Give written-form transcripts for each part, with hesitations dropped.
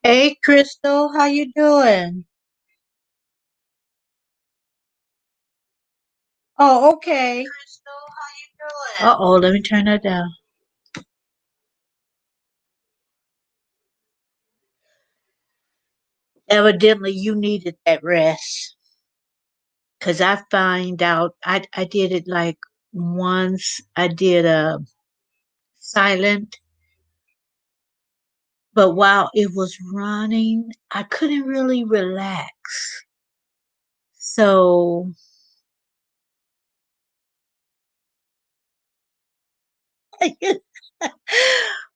Hey, Crystal, how you doing? Oh, okay. Uh-oh, let me turn that down. Evidently, you needed that rest. Because I find out, I did it like once. I did a silent, but while it was running, I couldn't really relax. So,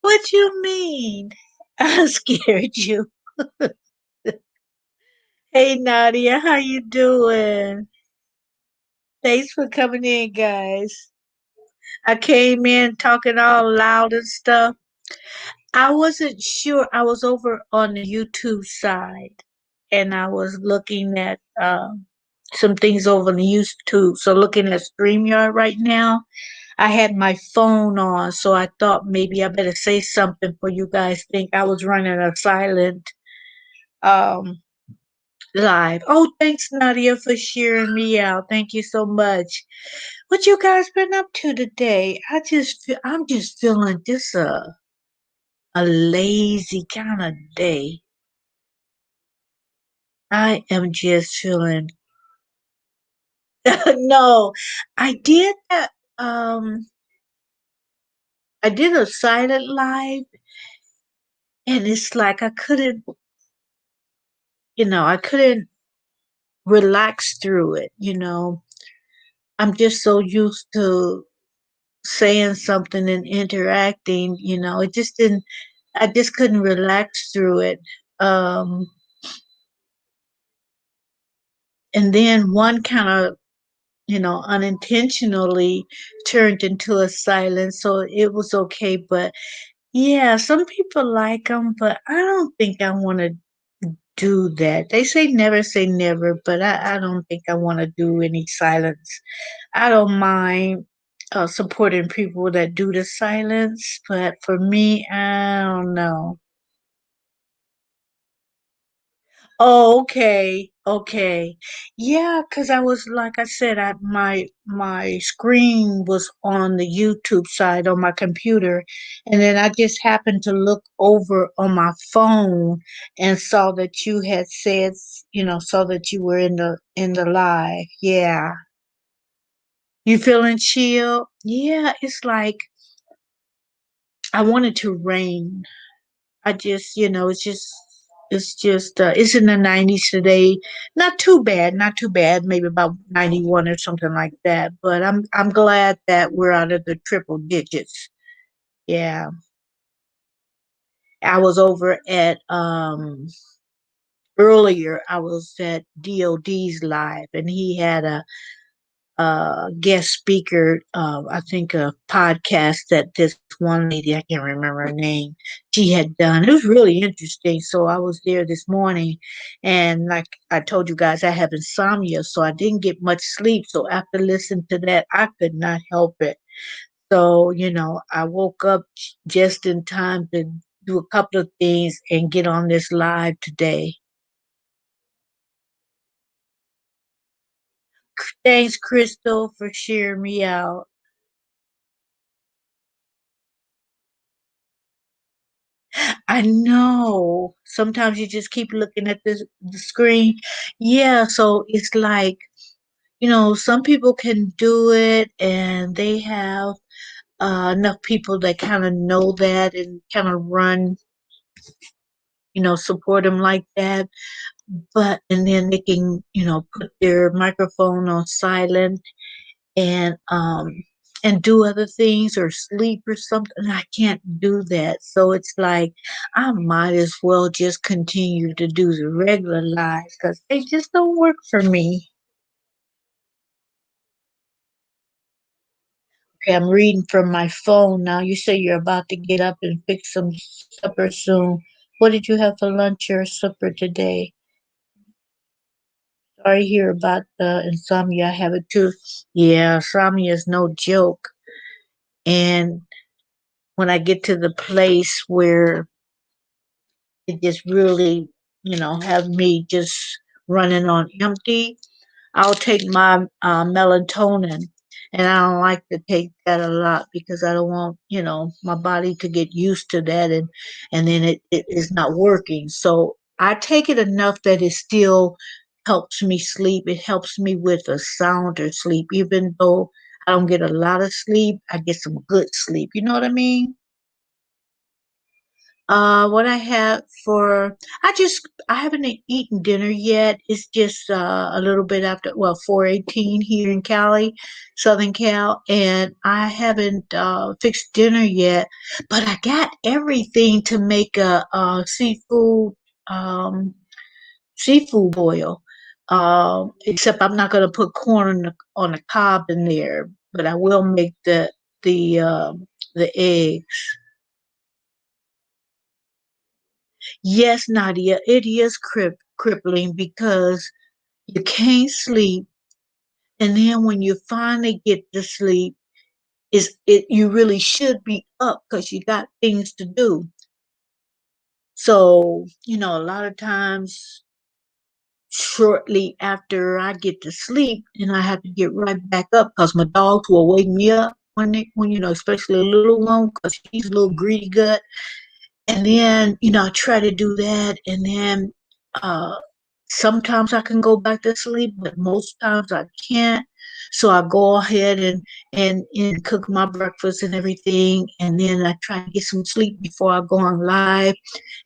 what you mean? I scared you. Hey, Nadia, how you doing? Thanks for coming in, guys. I came in talking all loud and stuff. I wasn't sure. I was over on the YouTube side and I was looking at some things over on the YouTube. So, looking at StreamYard right now, I had my phone on. So, I thought maybe I better say something for you guys think I was running a silent um, live. Oh, thanks, Nadia, for sharing me out. Thank you so much. What you guys been up to today? I'm just feeling just a lazy kind of day. I am just feeling no. I did that I did a silent live and it's like I couldn't relax through it. I'm just so used to saying something and interacting. It just didn't I just couldn't relax through it. Um and then one kind of unintentionally turned into a silence. So it was okay. But yeah, some people like them, but I don't think I want to do that. They say never, but I don't think I want to do any silence. I don't mind supporting people that do the silence, but for me, I don't know. Oh, okay. Okay. Yeah, 'cause I was like I said, my screen was on the YouTube side on my computer, and then I just happened to look over on my phone and saw that you had saw that you were in the live. Yeah. You feeling chill? Yeah, it's like I wanted to rain. I just, it's in the 90s today. Not too bad, not too bad. Maybe about 91 or something like that. But I'm glad that we're out of the triple digits. Yeah. I was over at earlier. I was at DOD's live, and he had a guest speaker, I think a podcast that this one lady, I can't remember her name, she had done. It was really interesting. So I was there this morning, and like I told you guys, I have insomnia, so I didn't get much sleep. So after listening to that, I could not help it. So, I woke up just in time to do a couple of things and get on this live today. Thanks, Crystal, for sharing me out. I know. Sometimes you just keep looking at the screen. Yeah, so it's like, some people can do it and they have enough people that kind of know that and kind of run, support them like that. And then they can, put their microphone on silent and do other things or sleep or something. I can't do that. So it's like I might as well just continue to do the regular lives because they just don't work for me. Okay, I'm reading from my phone now. You say you're about to get up and fix some supper soon. What did you have for lunch or supper today? Sorry to hear about the insomnia. I have it too. Yeah, insomnia is no joke. And when I get to the place where it just really, have me just running on empty. I'll take my melatonin, and I don't like to take that a lot because I don't want my body to get used to that, and then it is not working. So I take it enough that it still helps me sleep. It helps me with a sounder sleep, even though I don't get a lot of sleep. I get some good sleep. You know what I mean? What I have for I haven't eaten dinner yet. It's just a little bit after 4:18 here in Cali, Southern Cal, and I haven't fixed dinner yet. But I got everything to make a um seafood boil. Except I'm not gonna put corn on the cob in there, but I will make the egg. Yes, Nadia, it is crippling because you can't sleep, and then when you finally get to sleep, is it you really should be up because you got things to do. So, a lot of times shortly after I get to sleep, and I have to get right back up because my dogs will wake me up when especially a little one because he's a little greedy gut. And then, I try to do that. And then uh, sometimes I can go back to sleep, but most times I can't. So I go ahead and cook my breakfast and everything. And then I try to get some sleep before I go on live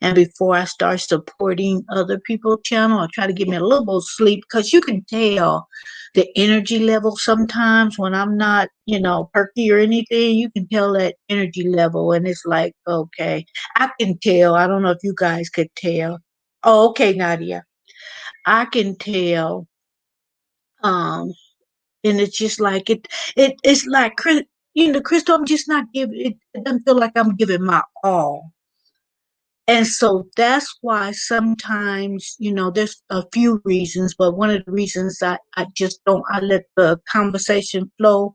and before I start supporting other people's channel. I try to get me a little bit of sleep because you can tell the energy level sometimes when I'm not, perky or anything. You can tell that energy level. And it's like, okay. I can tell. I don't know if you guys could tell. Oh, okay, Nadia. I can tell. Um, and it's just like it's like Crystal. I'm just not giving. It doesn't feel like I'm giving my all. And so that's why sometimes, there's a few reasons, but one of the reasons I just don't, I let the conversation flow.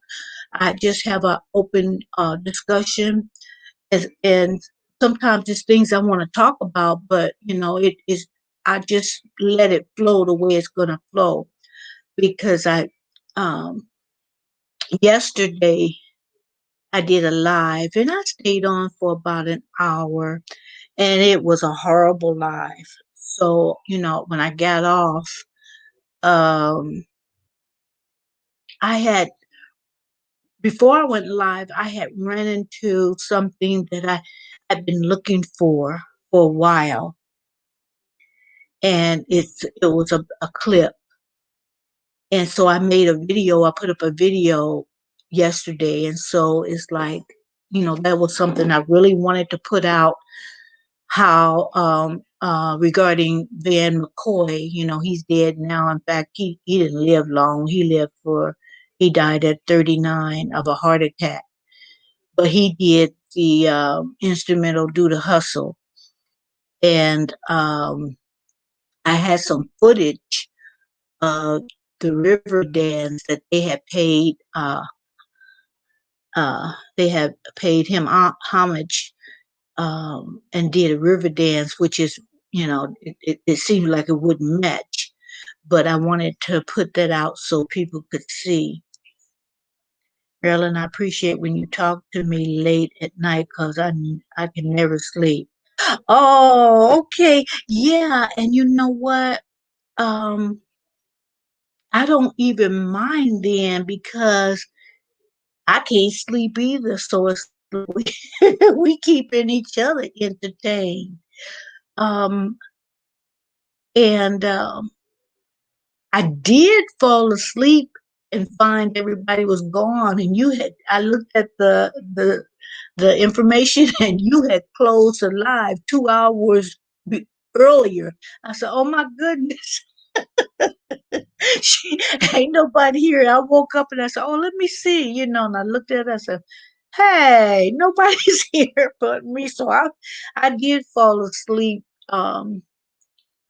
I just have an open discussion and sometimes it's things I want to talk about, but it is I just let it flow the way it's gonna flow because I um yesterday I did a live and I stayed on for about an hour and it was a horrible live. So, when I got off, um I had before I went live, I had run into something that I had been looking for a while and it was a clip. And so I made a video. I put up a video yesterday, and so it's like that was something I really wanted to put out. How regarding Van McCoy, he's dead now. In fact, he didn't live long. He died at 39 of a heart attack. But he did the instrumental "Do the Hustle," and I had some footage the river dance that they had paid him homage and did a river dance, which is it seemed like it wouldn't match, but I wanted to put that out so people could see. Marilyn, I appreciate when you talk to me late at night because I can never sleep. Oh, okay, yeah, and you know what? Um, I don't even mind then because I can't sleep either. So it's we, we keeping each other entertained. Um, and I did fall asleep and find everybody was gone. And I looked at the information, and you had closed the live 2 hours earlier. I said, "Oh my goodness." she, ain't nobody here. I woke up and I said, "Oh, let me see," and I looked at it. I said, "Hey, nobody's here but me." So I did fall asleep.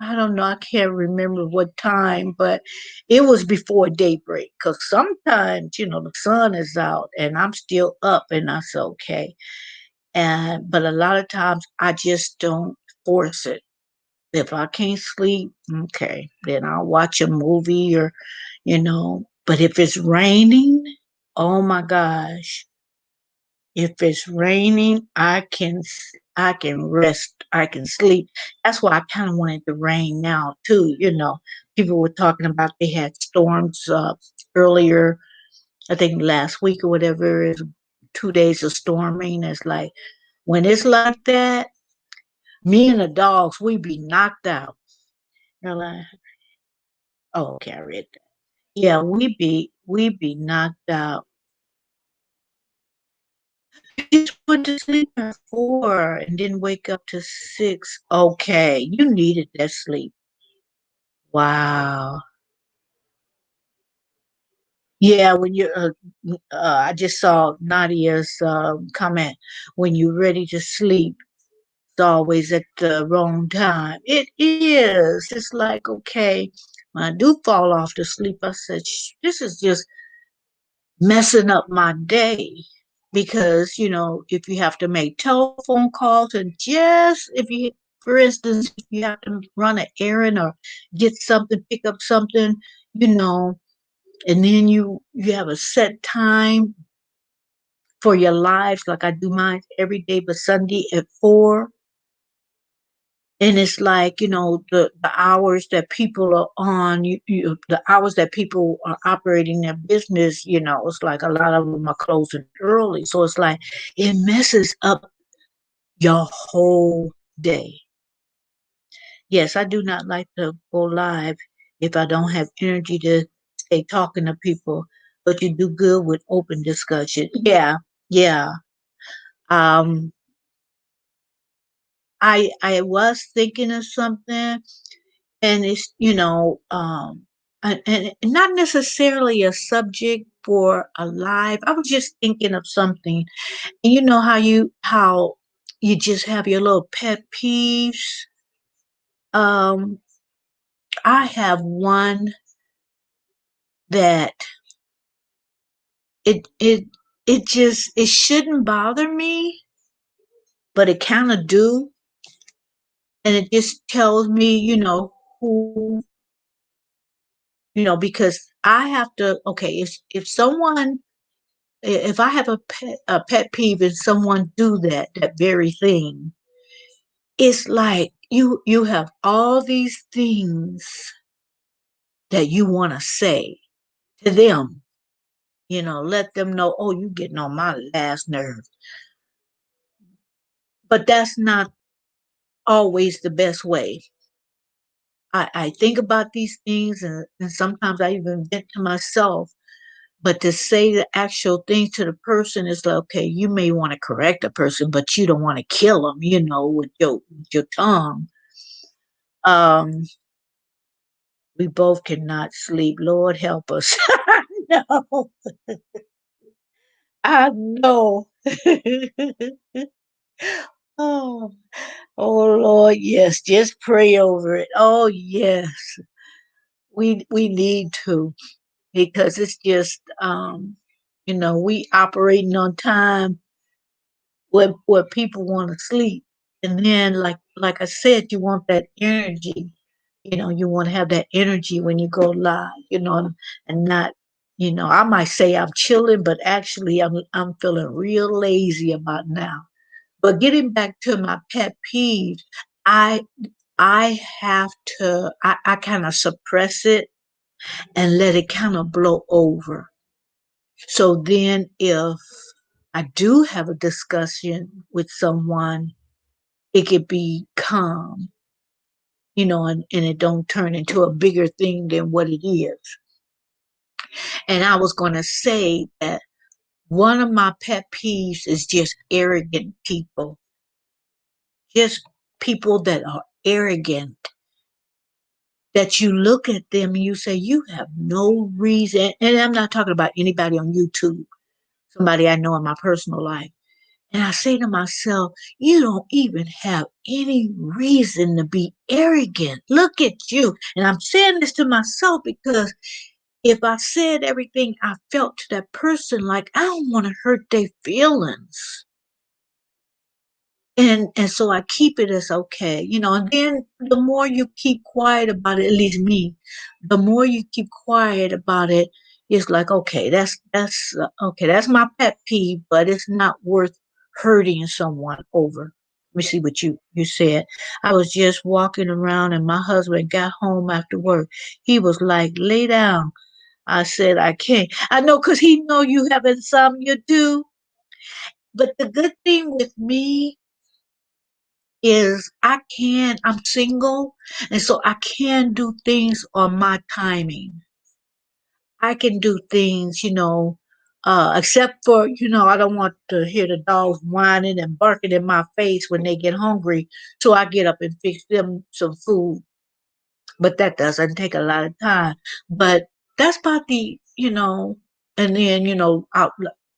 I don't know. I can't remember what time, but it was before daybreak. Cause sometimes, the sun is out and I'm still up, and that's okay. And but a lot of times I just don't force it. If I can't sleep, okay, then I'll watch a movie or, but if it's raining, oh my gosh, if it's raining, I can rest, I can sleep. That's why I kind of wanted the rain now too. People were talking about they had storms earlier, I think last week or whatever. Is 2 days of storming. It's like when it's like that, me and the dogs we be knocked out. They're like, oh, okay, I read that. Yeah, we be knocked out. Just went to sleep at 4 and didn't wake up to 6. Okay, you needed that sleep. Wow. Yeah, when you I just saw Nadia's comment. When you're ready to sleep, it's always at the wrong time. It is. It's like okay, when I do fall off to sleep, I said, "This is just messing up my day." Because if you have to make telephone calls and just if you for instance if you have to run an errand or get something pick up something you know and then you have a set time for your lives like I do mine every day but Sunday at 4. And it's like the hours that people are on the hours that people are operating their business it's like a lot of them are closing early so it's like it messes up your whole day. Yes, I do not like to go live if I don't have energy to stay talking to people, but you do good with open discussion. Yeah, yeah. Um, I was thinking of something, and it's and not necessarily a subject for a live. I was just thinking of something, and you know how you just have your little pet peeves. Um, I have one that it it it shouldn't bother me, but it kind of do, and it just tells me, who, because I have to. Okay, if someone, if I have a pet peeve, and someone do that very thing, it's like you have all these things that you want to say to them. Let them know, oh, you getting on my last nerve. But that's not always the best way. I think about these things and sometimes I even vent to myself. But to say the actual thing to the person is like, okay, you may want to correct a person, but you don't want to kill them, with your tongue. Um, we both cannot sleep. Lord help us. No, I know. Oh, oh Lord, yes. Just pray over it. Oh yes, we need to. Because it's just we operating on time where people want to sleep and then like I said you want that energy you want to have that energy when you go live and not I might say I'm chilling but actually I'm feeling real lazy about now but getting back to my pet peeve i I have to I kind of suppress it and let it kind of blow over. So then, if I do have a discussion with someone, it could be calm, and it don't turn into a bigger thing than what it is. And I was going to say that one of my pet peeves is just arrogant people, just people that are arrogant, that you look at them and you say, you have no reason. And I'm not talking about anybody on YouTube, somebody I know in my personal life. And I say to myself, you don't even have any reason to be arrogant. Look at you. And I'm saying this to myself because if I said everything I felt to that person, like I don't want to hurt their feelings. and so I keep it as okay, and then the more you keep quiet about it, at least me, the more you keep quiet about it, it's like okay, that's okay, that's my pet peeve, but it's not worth hurting someone over. Let me see what you said. I was just walking around and my husband got home after work. He was like, "Lay down." I said, "I can't." I know, cause he know you have insomnia too. But the good thing with me is I'm single, and so I can do things on my timing. I can do things, except for, I don't want to hear the dogs whining and barking in my face when they get hungry. So I get up and fix them some food. But that doesn't take a lot of time. But that's about and then,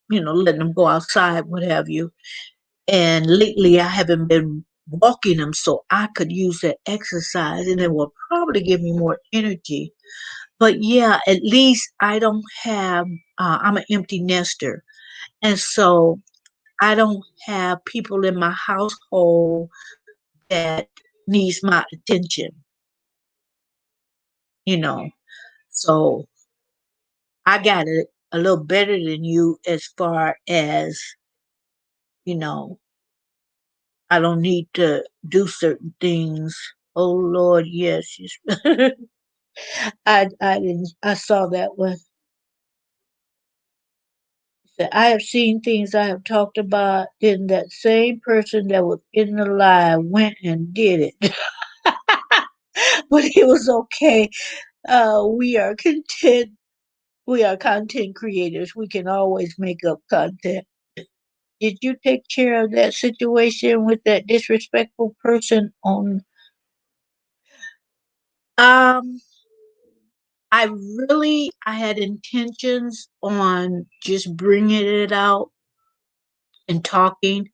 letting them go outside, what have you. And lately, I haven't been walking them, so I could use that exercise, and it will probably give me more energy. But yeah, at least I don't have. I'm an empty nester, and so I don't have people in my household that needs my attention. You know, so I got it a little better than you as far as you know I don't need to do certain things. Oh Lord, yes. I didn't I saw that one. Said, I have seen things I have talked about, then that same person that was in the lie went and did it. But it was okay. We are content. We are content creators. We can always make up content. Did you take care of that situation with that disrespectful person on um I had intentions on just bringing it out and talking,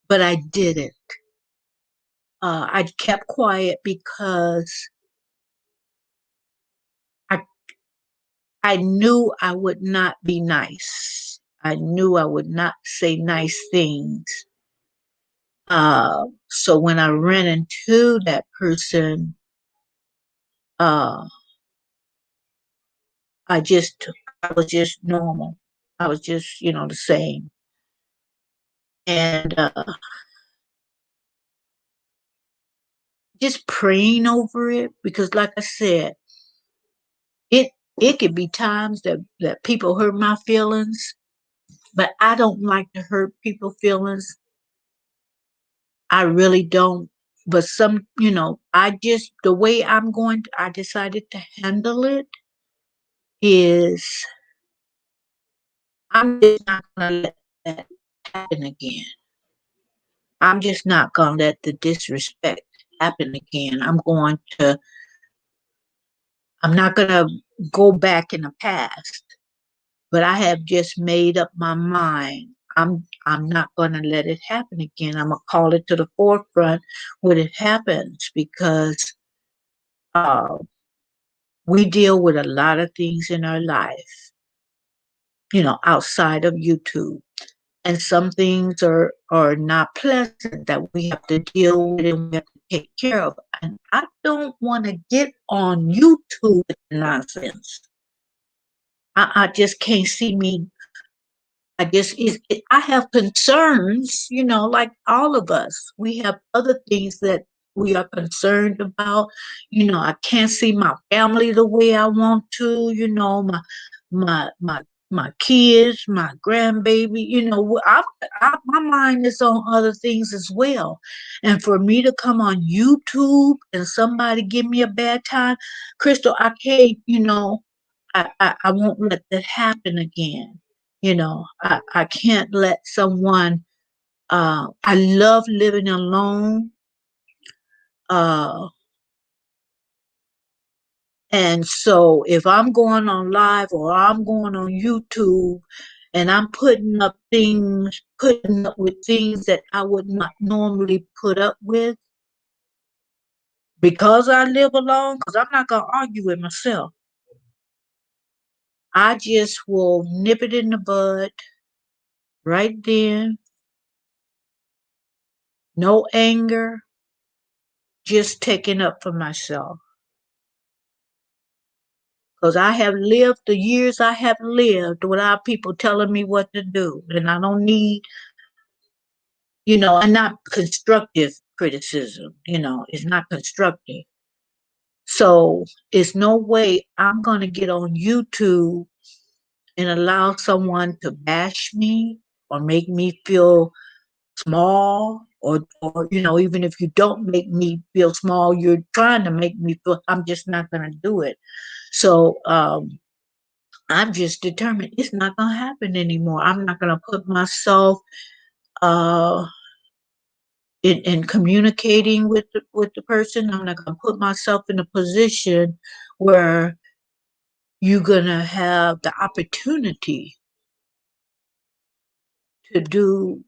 but I didn't. I kept quiet because I I knew I would not be nice. I knew I would not say nice things. So when I ran into that person, uh, I was just normal. I was just, the same. And just praying over it because like I said, it it could be times that people hurt my feelings, but I don't like to hurt people's feelings. I really don't. But I just the way I decided to handle it is I'm just not gonna let that happen again. I'm just not gonna let the disrespect happen again. I'm not gonna go back in the past. But I have just made up my mind. I'm not gonna let it happen again. I'm gonna call it to the forefront when it happens because uh, we deal with a lot of things in our life, outside of YouTube. And some things are not pleasant that we have to deal with and we have to take care of. And I don't want to get on YouTube with nonsense. I just can't see me. I have concerns, like all of us. We have other things that we are concerned about. I can't see my family the way I want to. My my my kids, my grandbaby. My mind is on other things as well. And for me to come on YouTube and somebody give me a bad time, Crystal, I can't. I won't let that happen again. I can't let someone, I love living alone. Uh, and so if I'm going on live or I'm going on YouTube and I'm putting up with things that I would not normally put up with because I live alone, because I'm not going to argue with myself. I just will nip it in the bud right then no anger, just taking up for myself. Because I have lived the years I have lived without people telling me what to do. And I don't need, and not constructive criticism, it's not constructive. So it's no way I'm going to get on YouTube and allow someone to bash me or make me feel small, or even if you don't make me feel small, you're trying to make me feel. I'm just not going to do it. So I'm just determined it's not going to happen anymore. I'm not going to put myself uh in communicating with the person. I'm not going to put myself in a position where you're going to have the opportunity to do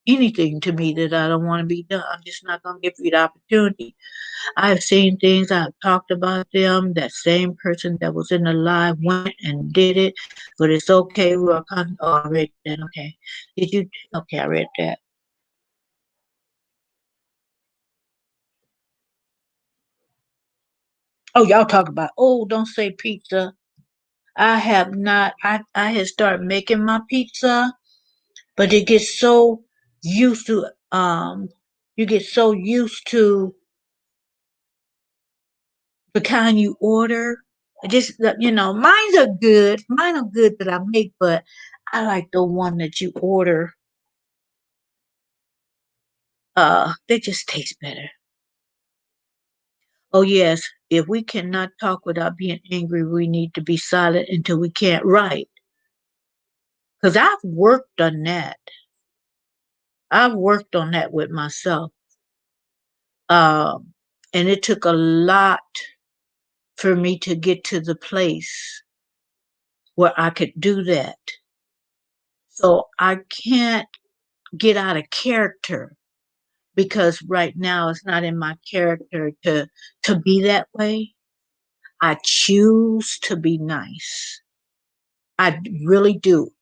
anything to me that I don't want to be done. I'm just not going to give you the opportunity. I've seen things, I've talked about them. That same person that was in the live went and did it, but it's okay. Oh, I read that. Okay. Did you? Okay, I read that. Oh, y'all talk about, oh, don't say pizza. I have not, I had started making my pizza, but it gets so used to, you get so used to the kind you order. Just mine are good that I make, but I like the one that you order. They just taste better. Oh yes, if we cannot talk without being angry, we need to be silent until we can't write. Because I've worked on that. I've worked on that with myself. And it took a lot for me to get to the place where I could do that. So I can't get out of character because right now it's not in my character to be that way. I choose to be nice. I really do.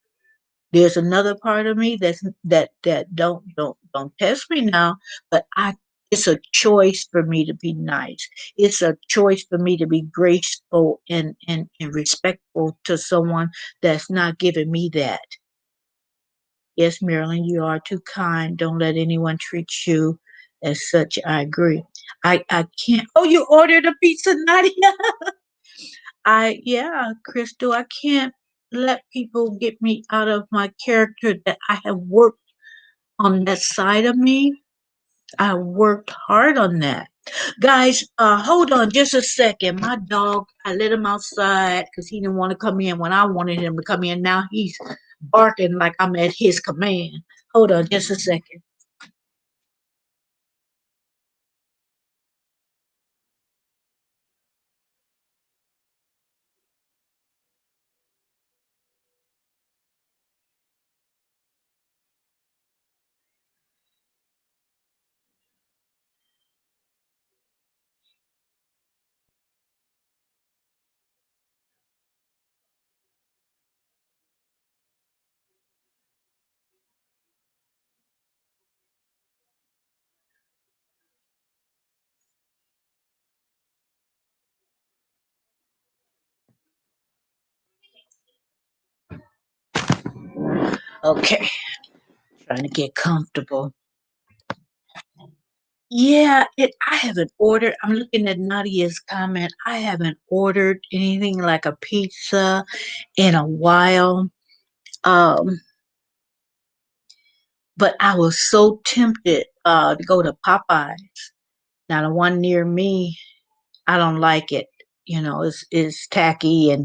There's another part of me that don't test me now, but I it's a choice for me to be nice. It's a choice for me to be graceful and respectful to someone that's not giving me that. Yes, Marilyn, you are too kind. Don't let anyone treat you as such. I agree. I can't. Oh, you ordered a pizza, Nadia? Yeah, Crystal, I can't let people get me out of my character that I have worked on that side of me. I worked hard on that. Guys, hold on just a second. My dog, I let him outside because he didn't want to come in when I wanted him to come in. Now he's barking like I'm at his command. Hold on just a second. Okay, trying to get comfortable. Yeah, I haven't ordered. I'm looking at Nadia's comment. I haven't ordered anything like a pizza in a while. Um, but I was so tempted to go to Popeyes. Now the one near me, I don't like it. It's tacky,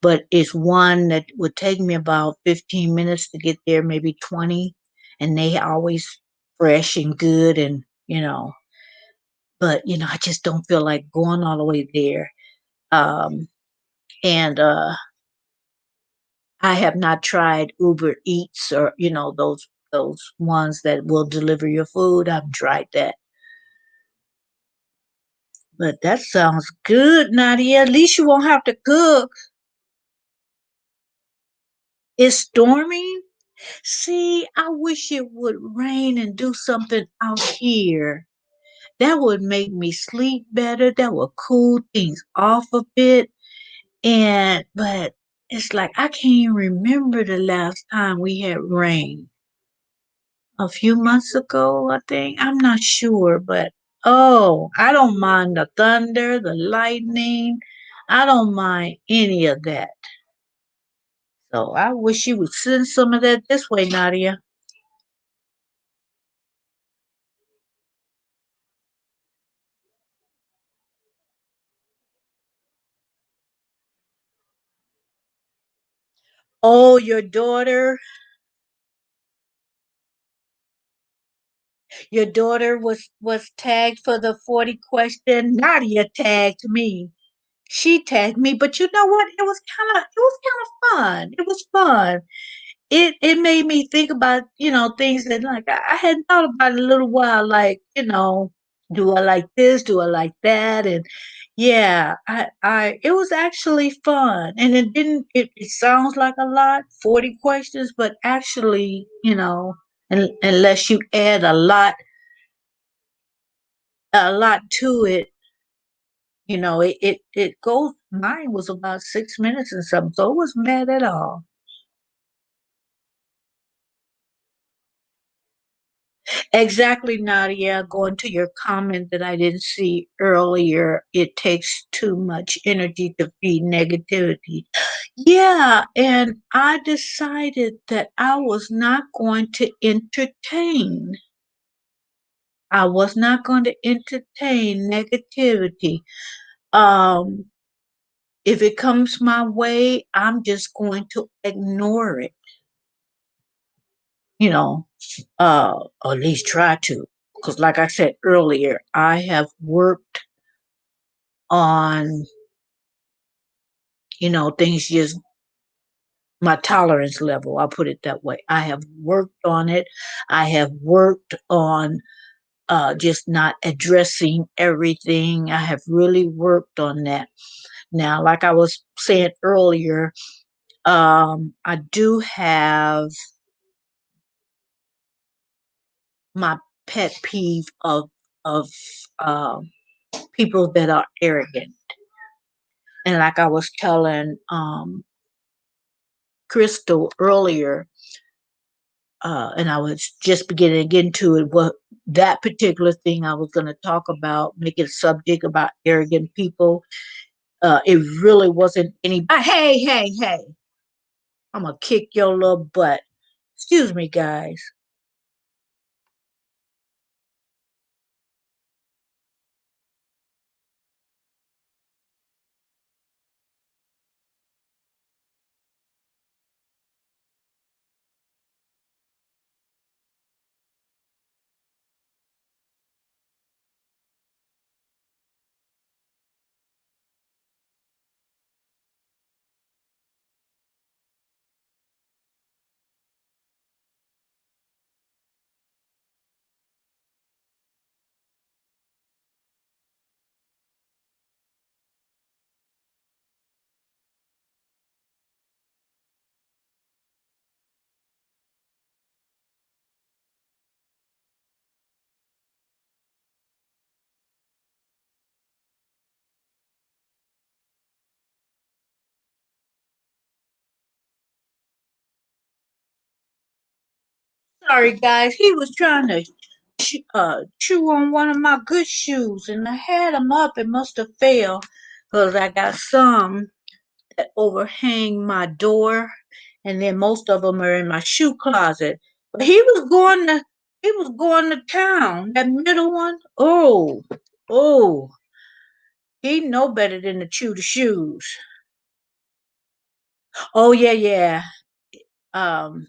but it's one that would take me about 15 minutes to get there, maybe 20, and they always fresh and good, and but I just don't feel like going all the way there. And I have not tried Uber Eats, or those ones that will deliver your food. I've tried that, but that sounds good, Nadia. At least you won't have to cook. It's storming. See, I wish it would rain and do something out here. That would make me sleep better. That would cool things off a bit. But it's like I can't even remember the last time we had rain. A few months ago, I think. I'm not sure, but oh, I don't mind the thunder, the lightning. I don't mind any of that. So I wish you would send some of that this way, Nadia. Oh, your daughter was tagged for the 40 question. Nadia tagged me. She tagged me, but you know what? It was kind of fun. It was fun. It made me think about things that like I hadn't thought about in a little while. Like do I like this? Do I like that? And yeah, I it was actually fun, and it didn't. It sounds like a lot, 40 questions, but actually, unless you add a lot to it, it goes. Mine was about 6 minutes and something, so it wasn't bad at all. Exactly, Nadia. Going to your comment that I didn't see earlier, it takes too much energy to feed negativity. Yeah, and I decided that I was not going to entertain. I was not going to entertain negativity. Um, if it comes my way, I'm just going to ignore it. You know, or at least try to. Because, like I said earlier, I have worked on, things just my tolerance level. I'll put it that way. I have worked on it. I have worked on just not addressing everything. I have really worked on that. Now, like I was saying earlier, I do have my pet peeve of people that are arrogant. And like I was telling Crystal earlier, and I was just beginning to get into it. What that particular thing I was going to talk about, make it a subject about arrogant people. It really wasn't anybody. Hey, hey, hey! I'm gonna kick your little butt. Excuse me, guys. Sorry, guys. He was trying to chew on one of my good shoes, and I had him up. It must have failed because I got some that overhang my door, and then most of them are in my shoe closet. But he was going to town. That middle one, oh, he know better than to chew the shoes. Oh yeah, yeah. Um,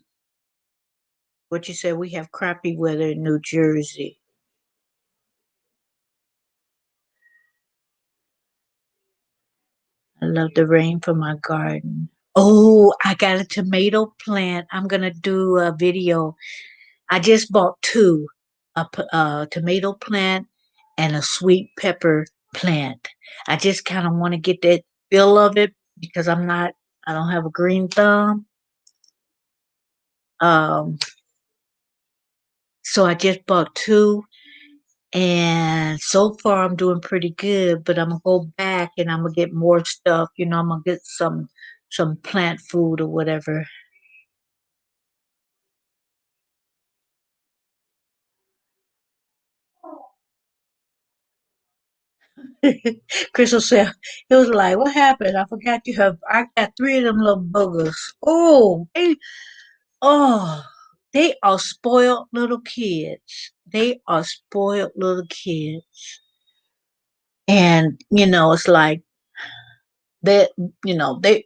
what you said? We have crappy weather in New Jersey. I love the rain for my garden. Oh, I got a tomato plant. I'm gonna do a video. I just bought two, a tomato plant and a sweet pepper plant. I just kind of want to get that feel of it because I don't have a green thumb. Um, so I just bought two, and so far I'm doing pretty good. But I'm gonna go back and I'm gonna get more stuff. I'm gonna get some plant food or whatever. Crystal said, it was like, what happened? I forgot you have, I got three of them little boogers. Oh, they are spoiled little kids. They are spoiled little kids. And, it's like, that,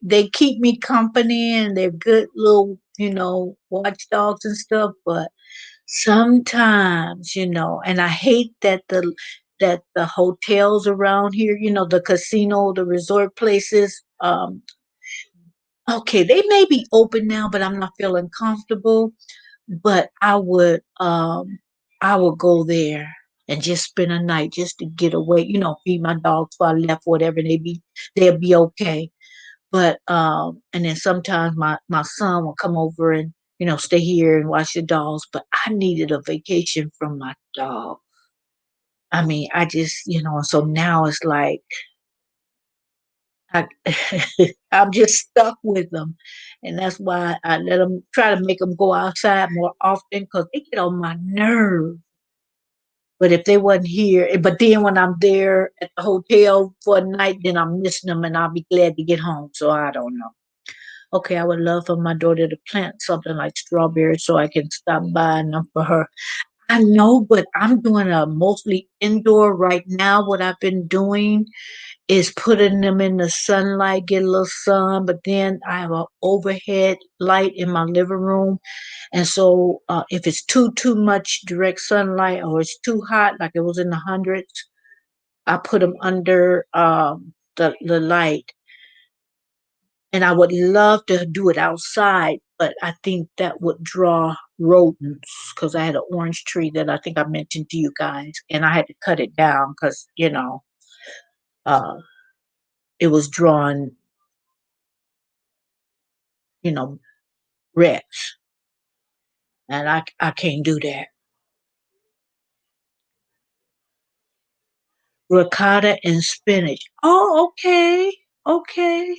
they keep me company and they're good little, watchdogs and stuff. But sometimes, and I hate that the hotels around here, the casino, the resort places, okay, they may be open now, but I'm not feeling comfortable. But I would go there and just spend a night just to get away, feed my dogs before I left, whatever they'll be okay. But and then sometimes my son will come over and stay here and watch the dogs. But I needed a vacation from my dog. I mean, I just so now it's like I I'm just stuck with them, and that's why I let them try to make them go outside more often because they get on my nerve. But if they wasn't here, but then when I'm there at the hotel for a night, then I'm missing them, and I'll be glad to get home. So I don't know. Okay, I would love for my daughter to plant something like strawberries so I can stop buying them for her. I know, but I'm doing a mostly indoor right now. What I've been doing is putting them in the sunlight, get a little sun, but then I have an overhead light in my living room. And so if it's too much direct sunlight or it's too hot, like it was in the hundreds, I put them under the light. And I would love to do it outside, but I think that would draw rodents because I had an orange tree that I think I mentioned to you guys, and I had to cut it down because uh, it was drawing you know rats, and I can't do that. Ricotta and spinach. Oh, okay, okay.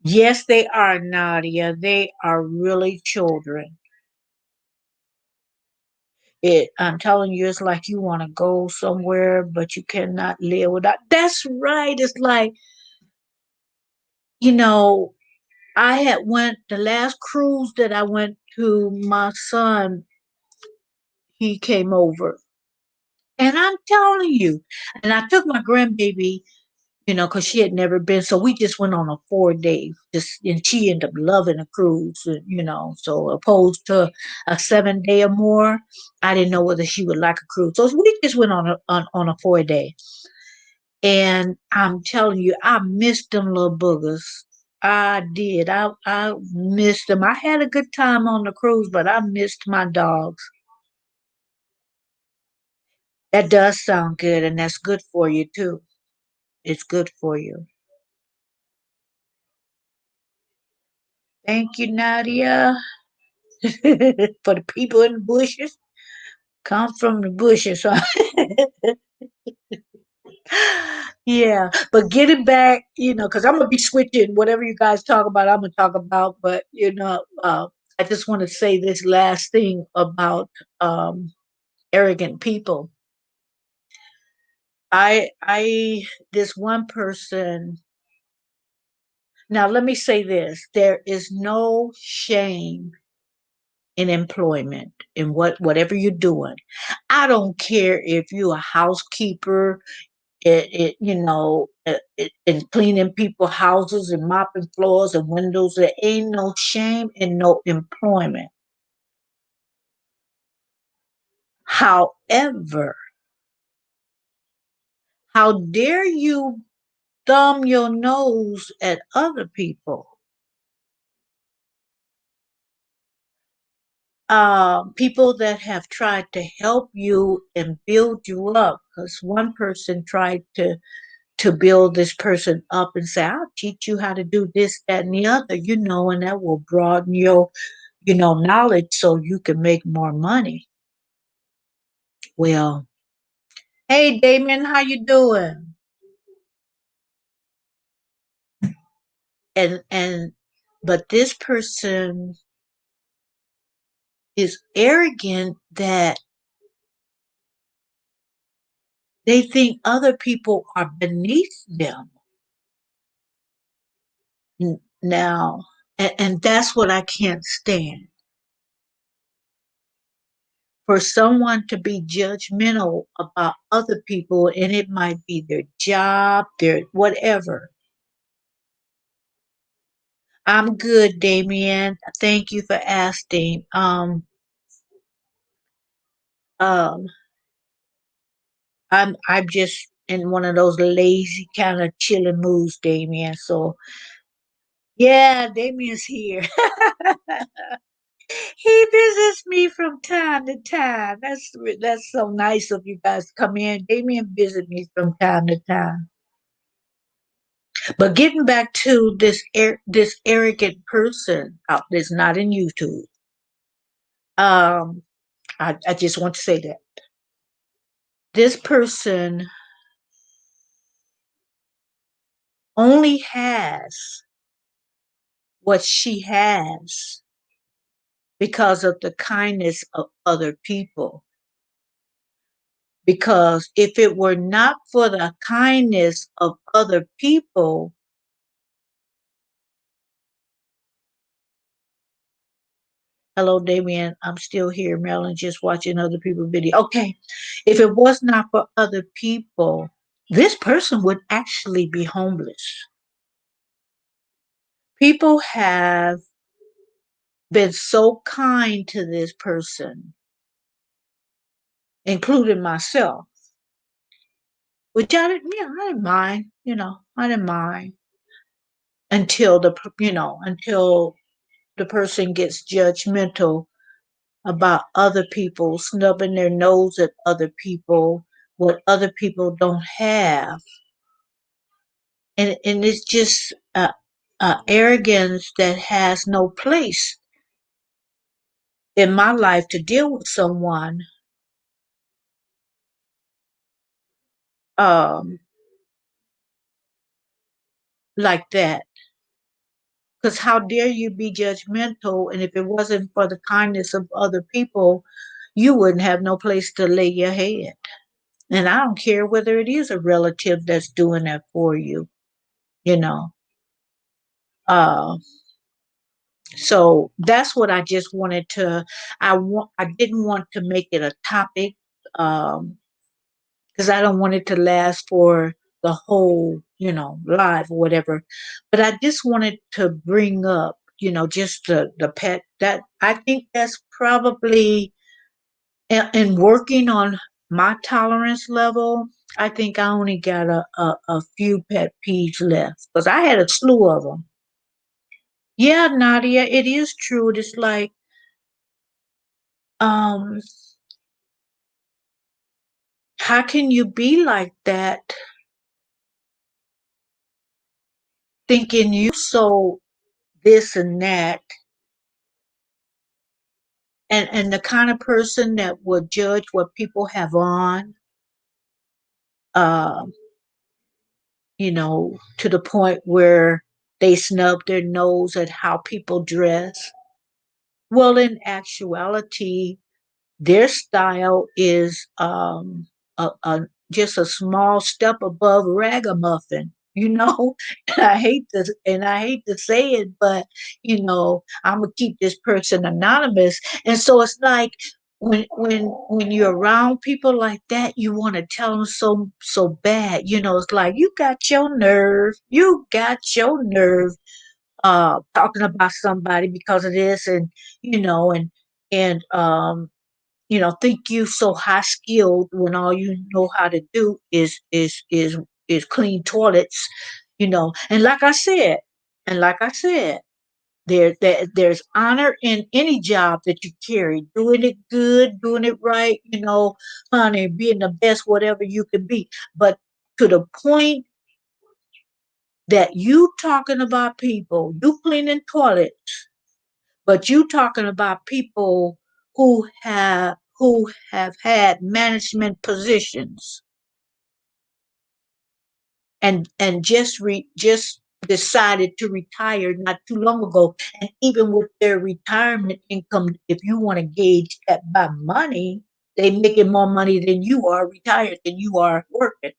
Yes, they are, Nadia. They are really children. I'm telling you, it's like you want to go somewhere, but you cannot live without. That's right. It's like, you know, I had went the last cruise that I went to, my son, he came over. And I'm telling you, and I took my grandbaby, because she had never been. So we just went on a 4 day, just, and she ended up loving a cruise, so opposed to a 7 day or more, I didn't know whether she would like a cruise. So we just went on a 4 day. And I'm telling you, I missed them little boogers. I did. I missed them. I had a good time on the cruise, but I missed my dogs. That does sound good, and that's good for you too. It's good for you. Thank you, Nadia. For the people in the bushes, come from the bushes. Huh? Yeah, but get it back, because I'm gonna be switching whatever you guys talk about. I'm gonna talk about, but I just want to say this last thing about arrogant people. I this one person. Now let me say this: there is no shame in employment in whatever you're doing. I don't care if you're a housekeeper, and cleaning people houses and mopping floors and windows. There ain't no shame in no employment. However, how dare you thumb your nose at other people? People that have tried to help you and build you up. Because one person tried to build this person up and say, I'll teach you how to do this, that, and the other, and that will broaden knowledge so you can make more money. Well, hey Damien, how you doing? And but this person is arrogant that they think other people are beneath them. Now, and that's what I can't stand. For someone to be judgmental about other people, and it might be their job, their whatever. I'm good, Damien. Thank you for asking. Um, I'm just in one of those lazy kind of chilling moods, Damien. So yeah, Damien's here. He visits me from time to time. That's so nice of you guys to come in. Damien visits me from time to time. But getting back to this arrogant person out that's not in YouTube, um, I just want to say that this person only has what she has because of the kindness of other people. Because if it were not for the kindness of other people, hello, Damien, I'm still here, Marilyn, just watching other people's video. Okay, if it was not for other people, this person would actually be homeless. People have been so kind to this person, including myself, which I didn't mind, I didn't mind until until the person gets judgmental about other people, snubbing their nose at other people, what other people don't have. And it's just arrogance that has no place in my life to deal with someone um, like that. Because how dare you be judgmental? And if it wasn't for the kindness of other people, you wouldn't have no place to lay your head. And I don't care whether it is a relative that's doing that for you, you know. Uh, so that's what I just wanted to. I didn't want to make it a topic because I don't want it to last for the whole, live or whatever. But I just wanted to bring up, just the pet that I think that's probably in working on my tolerance level. I think I only got a few pet peeves left because I had a slew of them. Yeah, Nadia, it is true. It's like, um, how can you be like that thinking you so this and that and the kind of person that would judge what people have on, uh, to the point where they snub their nose at how people dress. Well, in actuality, their style is just a small step above ragamuffin. And I hate to say it, but I'm gonna keep this person anonymous. And so it's like when you're around people like that, you want to tell them so bad. It's like you got your nerve talking about somebody because of this, and you know and think you so high skilled when all you know how to do is clean toilets. And like I said, there's honor in any job that you carry, doing it good, doing it right, honey, being the best whatever you can be. But to the point that you talking about people, you cleaning toilets, But you talking about people who have had management positions and just decided to retire not too long ago. And even with their retirement income, if you want to gauge that by money, they making more money than you are retired than you are working.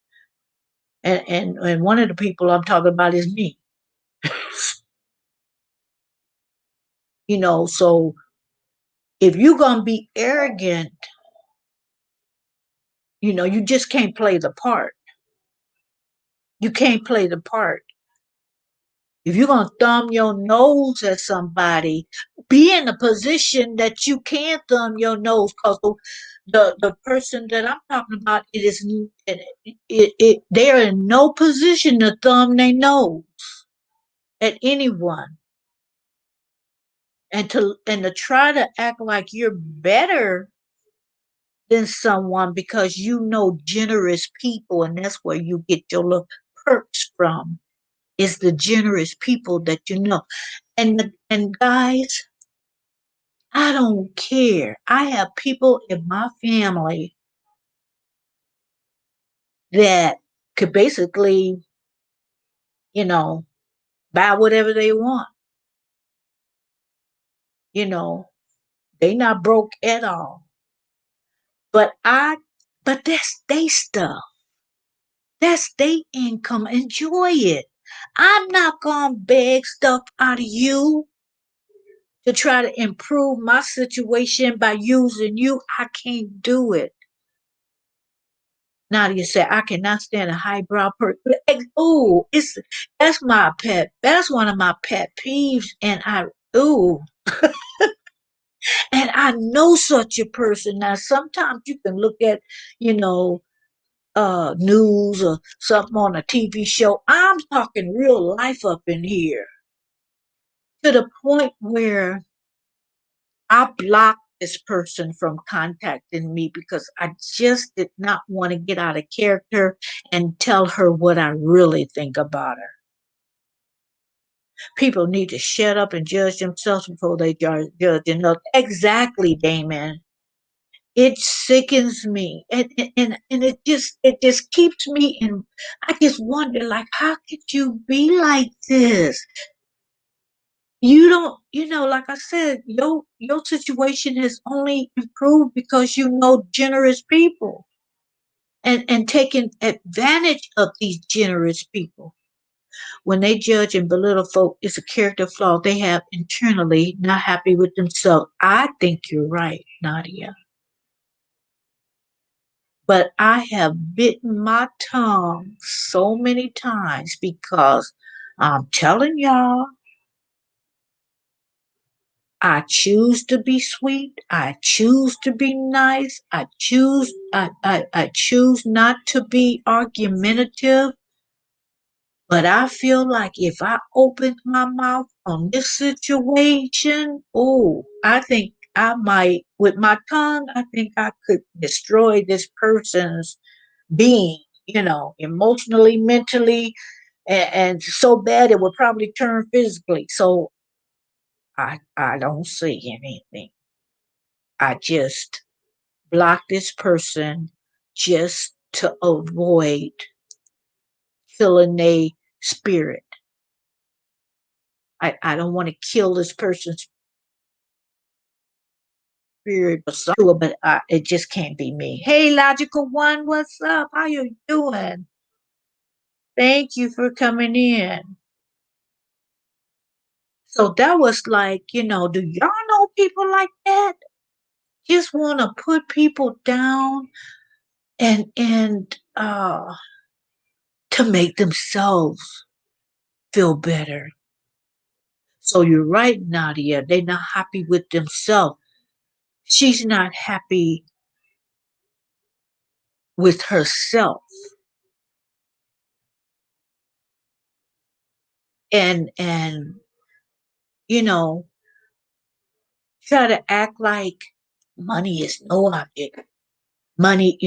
And one of the people I'm talking about is me. So if you're gonna be arrogant, you just can't play the part. You can't play the part. If you're gonna thumb your nose at somebody, be in a position that you can thumb your nose, because the person that I'm talking about, they're in no position to thumb their nose at anyone, and to try to act like you're better than someone because you know generous people, and that's where you get your little perks from. Is the generous people that you know. And guys, I don't care. I have people in my family that could basically, you know, buy whatever they want. You know, they not broke at all. But that's they stuff. That's their income. Enjoy it. I'm not gonna beg stuff out of you to try to improve my situation by using you. I can't do it. Nadia said, I cannot stand a highbrow person. Ooh, that's my pet. That's one of my pet peeves. Ooh, and I know such a person. Now, sometimes you can look at, you know, news or something on a TV show. I'm talking real life up in here, to the point where I blocked this person from contacting me because I just did not want to get out of character and tell her what I really think about her. People need to shut up and judge themselves before they judge another. Exactly, Damon. It sickens me, and it just keeps me in. I just wonder, like, how could you be like this? You don't, like I said, your situation has only improved because you know generous people, and taking advantage of these generous people. When they judge and belittle folk, it's a character flaw they have internally, not happy with themselves. I think you're right, Nadia. But I have bitten my tongue so many times because I'm telling y'all, I choose to be sweet. I choose to be nice. I choose not to be argumentative. But I feel like if I opened my mouth on this situation, oh, I think I might, with my tongue, I think I could destroy this person's being, emotionally, mentally, and so bad it would probably turn physically. So I don't say anything. I just block this person just to avoid killing a spirit. I don't want to kill this person's spirit, but it just can't be me. Hey, Logical One, what's up? How you doing? Thank you for coming in. So that was like, do y'all know people like that? Just want to put people down and to make themselves feel better. So you're right, Nadia. They're not happy with themselves. She's not happy with herself. And you know, try to act like money is no object. Money,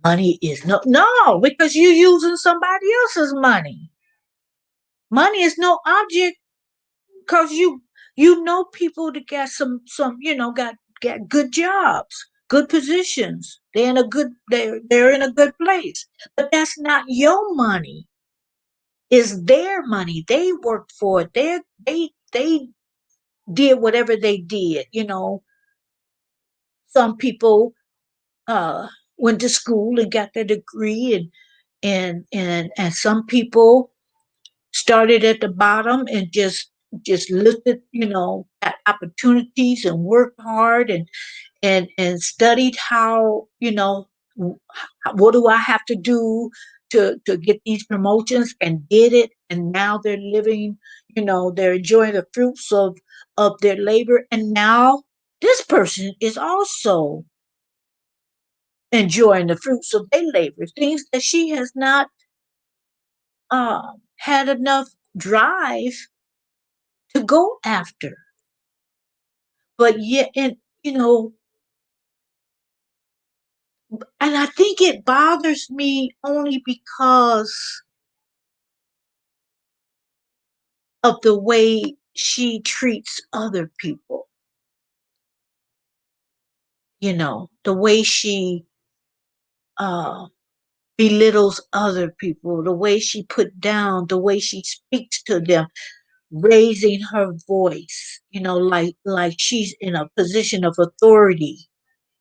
money is no, because you're using somebody else's money. Money is no object because You know people that got some got good jobs, good positions. They're in a good place. But that's not your money. It's their money. They worked for it. They did whatever they did. Some people uh went to school and got their degree, and some people started at the bottom and just looked at opportunities and worked hard and studied how, what do I have to do to get these promotions, and did it, and now they're living, they're enjoying the fruits of their labor, and now this person is also enjoying the fruits of their labor, things that she has not had enough drive to go after. But yet, and and I think it bothers me only because of the way she treats other people, the way she uh, belittles other people, the way she put down, the way she speaks to them, raising her voice, like she's in a position of authority,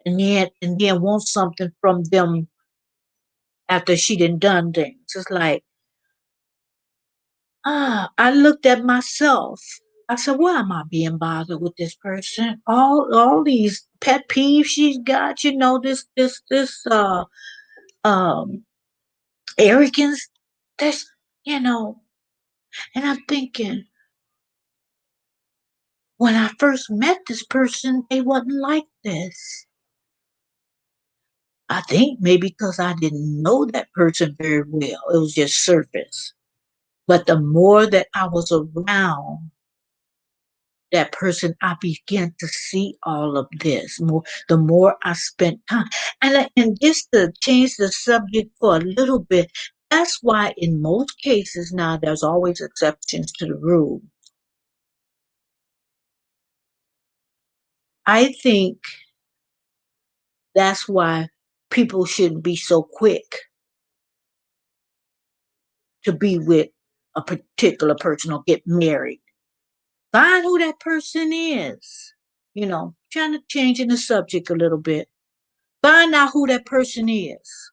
and then wants something from them after she done things. It's like, I looked at myself. I said, why am I being bothered with this person? All these pet peeves she's got, this um arrogance. That's you know, and I'm thinking, when I first met this person, they wasn't like this. I think maybe because I didn't know that person very well. It was just surface. But the more that I was around that person, I began to see all of this. The more I spent time, and just to change the subject for a little bit, that's why in most cases now there's always exceptions to the rule. I think that's why people shouldn't be so quick to be with a particular person or get married. Find who that person is. Trying to change the subject a little bit. Find out who that person is.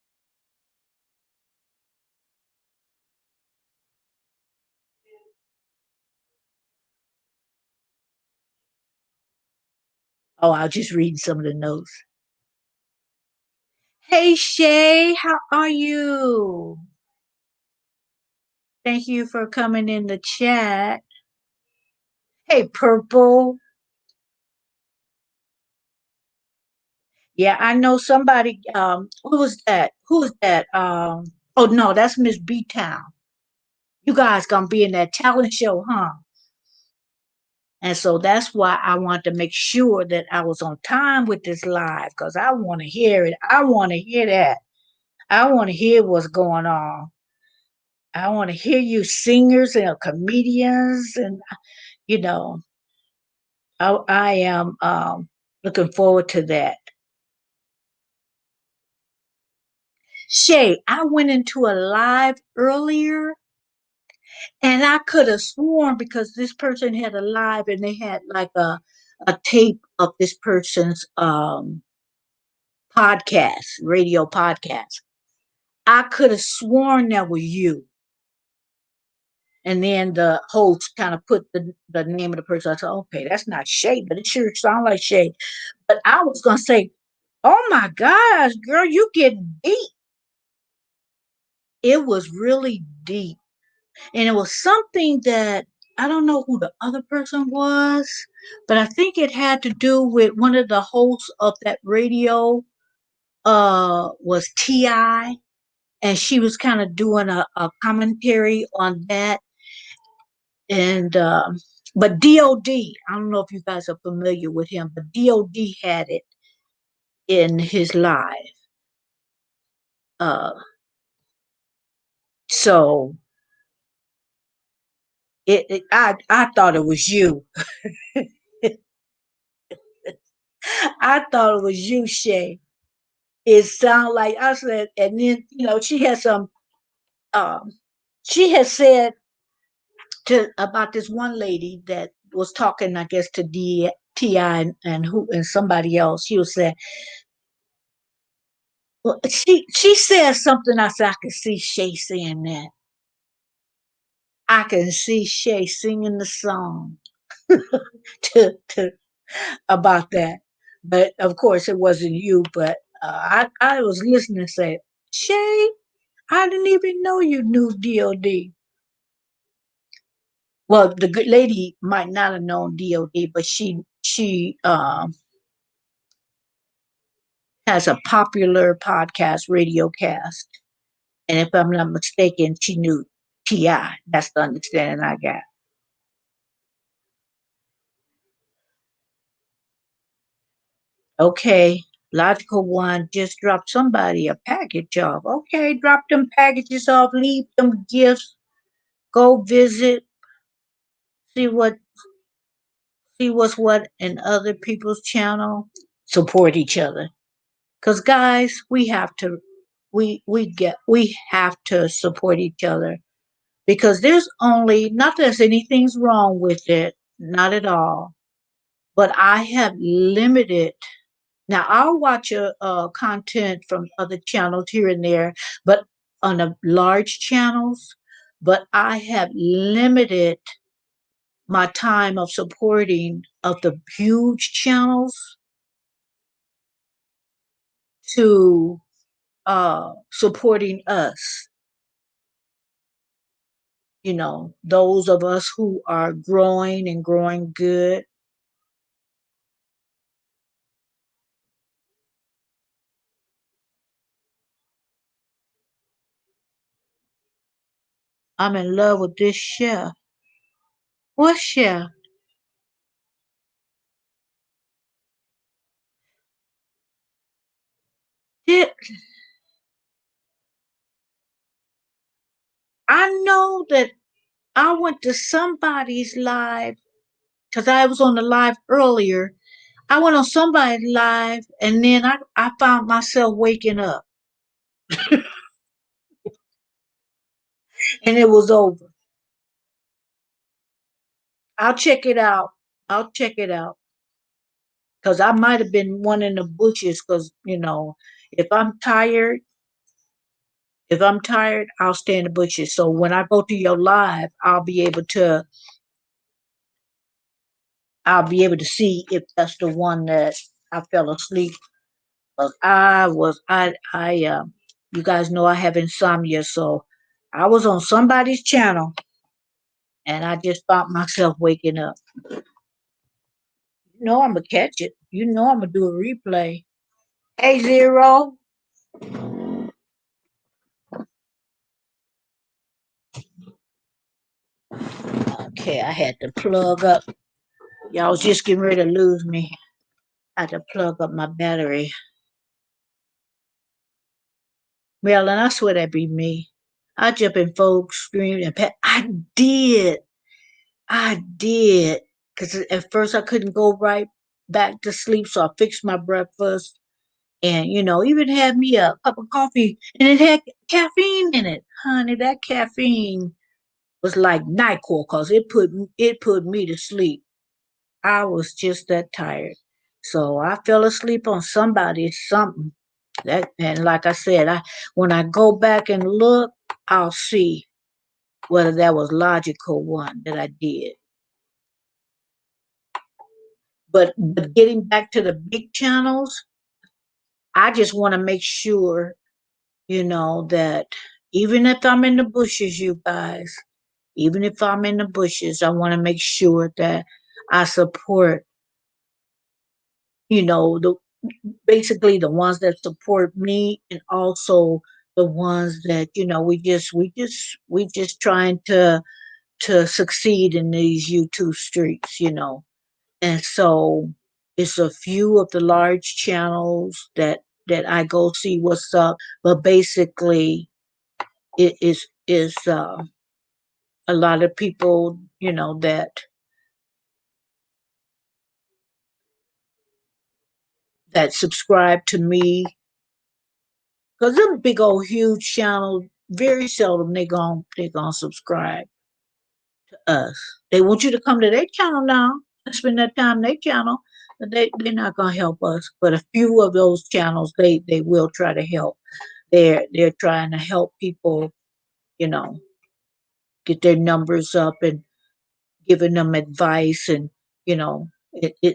Oh, I'll just read some of the notes. Hey Shay, how are you? Thank you for coming in the chat. Hey Purple. Yeah, I know somebody. Who was that? Who was that? Oh no, that's Miss B Town. You guys gonna be in that talent show, huh? And so that's why I want to make sure that I was on time with this live, because I want to hear it. I want to hear that. I want to hear what's going on. I want to hear you singers and comedians, and you know, I am looking forward to that. Shay, I went into a live earlier, and I could have sworn, because this person had a live and they had like a tape of this person's podcast, radio podcast. I could have sworn that was you. And then the host kind of put the name of the person. I said, okay, that's not Shay, but it sure sounds like Shay. But I was gonna say, oh my gosh, girl, you get deep. It was really deep. And it was something that I don't know who the other person was, but I think it had to do with one of the hosts of that radio was TI, and she was kind of doing a commentary on that. And but DOD, I don't know if you guys are familiar with him, but DOD had it in his live. Uh, so I thought it was you. I thought it was you, Shay. It sounded like I said, and then she had some. Um, she had said to about this one lady that was talking, I guess, to Ti and who and somebody else. She was saying, well, she said something. I said, I can see Shay saying that. I can see Shay singing the song to about that. But of course, it wasn't you. But I was listening and say, Shay, I didn't even know you knew DOD. Well, the good lady might not have known DOD, but she has a popular podcast, radio cast. And if I'm not mistaken, she knew Ti. That's the understanding I got. Okay, logical one just dropped somebody a package off. Okay, drop them packages off, leave them gifts, go visit, see what see what's what in other people's channel. Support each other. Cause guys, we have to support each other because there's only not that there's anything's wrong with it, not at all. But I have limited. Now I'll watch content from other channels here and there, but on the large channels. But I have limited my time of supporting of the huge channels to supporting us. Those of us who are growing and growing good. I'm in love with this chef. What chef? Did I know that I went to somebody's live because I was on the live earlier. I went on somebody's live and then I found myself waking up and it was over. I'll check it out. I'll check it out because I might have been one in the bushes because, if I'm tired, if I'm tired, I'll stay in the bushes. So when I go to your live, I'll be able to see if that's the one that I fell asleep. But you guys know I have insomnia, so I was on somebody's channel and I just found myself waking up. I'm gonna catch it. I'm gonna do a replay. Hey, Zero. Okay, I had to plug up. Y'all was just getting ready to lose me. I had to plug up my battery. Well, and I swear that be me. I jump in folks screaming and I did. I did. Because at first I couldn't go right back to sleep, so I fixed my breakfast and, even had me a cup of coffee and it had caffeine in it. Honey, that caffeine was like NyQuil because it put me to sleep. I was just that tired. So I fell asleep on somebody's something. And like I said, when I go back and look, I'll see whether that was logical one that I did. But getting back to the big channels, I just want to make sure, that even if I'm in the bushes, you guys, even if I'm in the bushes, I want to make sure that I support, the basically the ones that support me and also the ones that, we just trying to succeed in these YouTube streets. And so it's a few of the large channels that I go see what's up, but basically it is a lot of people, that subscribe to me, because them big old huge channels, very seldom they gonna subscribe to us. They want you to come to their channel now and spend that time on their channel, but they're not gonna help us. But a few of those channels they will try to help. They're trying to help people, you know, get their numbers up and giving them advice, and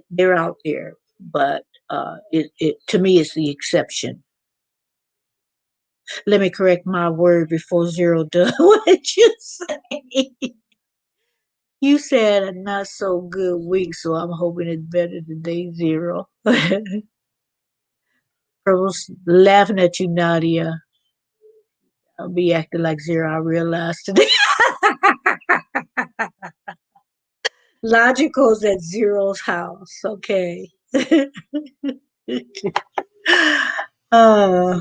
they're out there. But it to me is the exception. Let me correct my word before Zero does what you say. You said a not so good week, so I'm hoping it's better than day zero. Purple's laughing at you, Nadia. I'll be acting like Zero, I realized today. Logical's at Zero's house, okay. uh,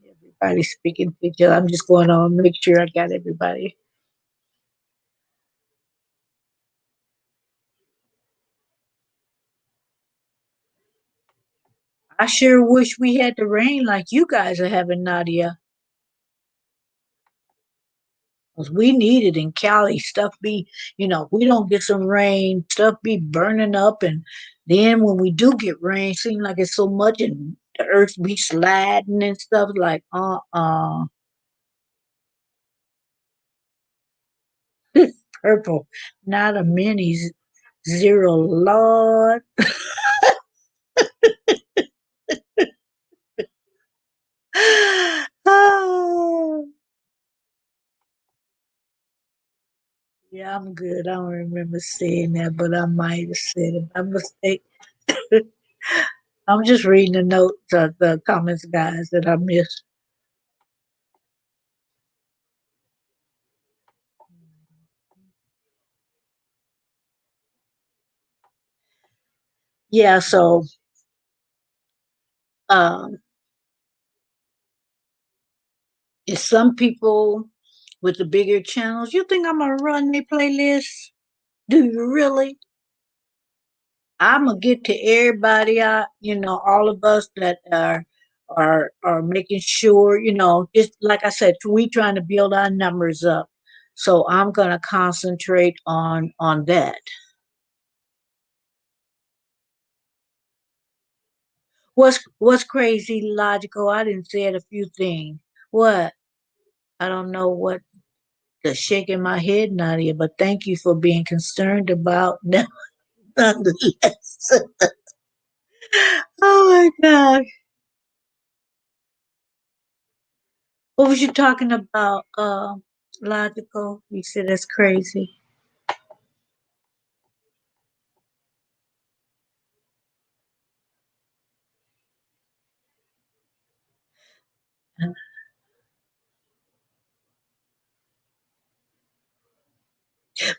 everybody's speaking to each other. I'm just going on, make sure I got everybody. I sure wish we had the rain like you guys are having, Nadia. 'Cause we need it in Cali. Stuff be, we don't get some rain, stuff be burning up. And then when we do get rain, seems like it's so much and the earth be sliding and stuff like, purple, not a mini zero, Lord. Oh, yeah, I'm good. I don't remember saying that, but I might have said it by mistake. I'm just reading the notes, the comments, guys, that I missed. Yeah, so um, it's some people with the bigger channels. You think I'm gonna run their playlist? Do you really? I'm gonna get to everybody. All of us that are making sure. Just like I said, we trying to build our numbers up. So I'm gonna concentrate on that. What's crazy logical? I didn't say it a few things. What? I don't know what the shaking my head, Nadia, but thank you for being concerned about them nonetheless. Oh my God. What was you talking about? Logical. You said that's crazy.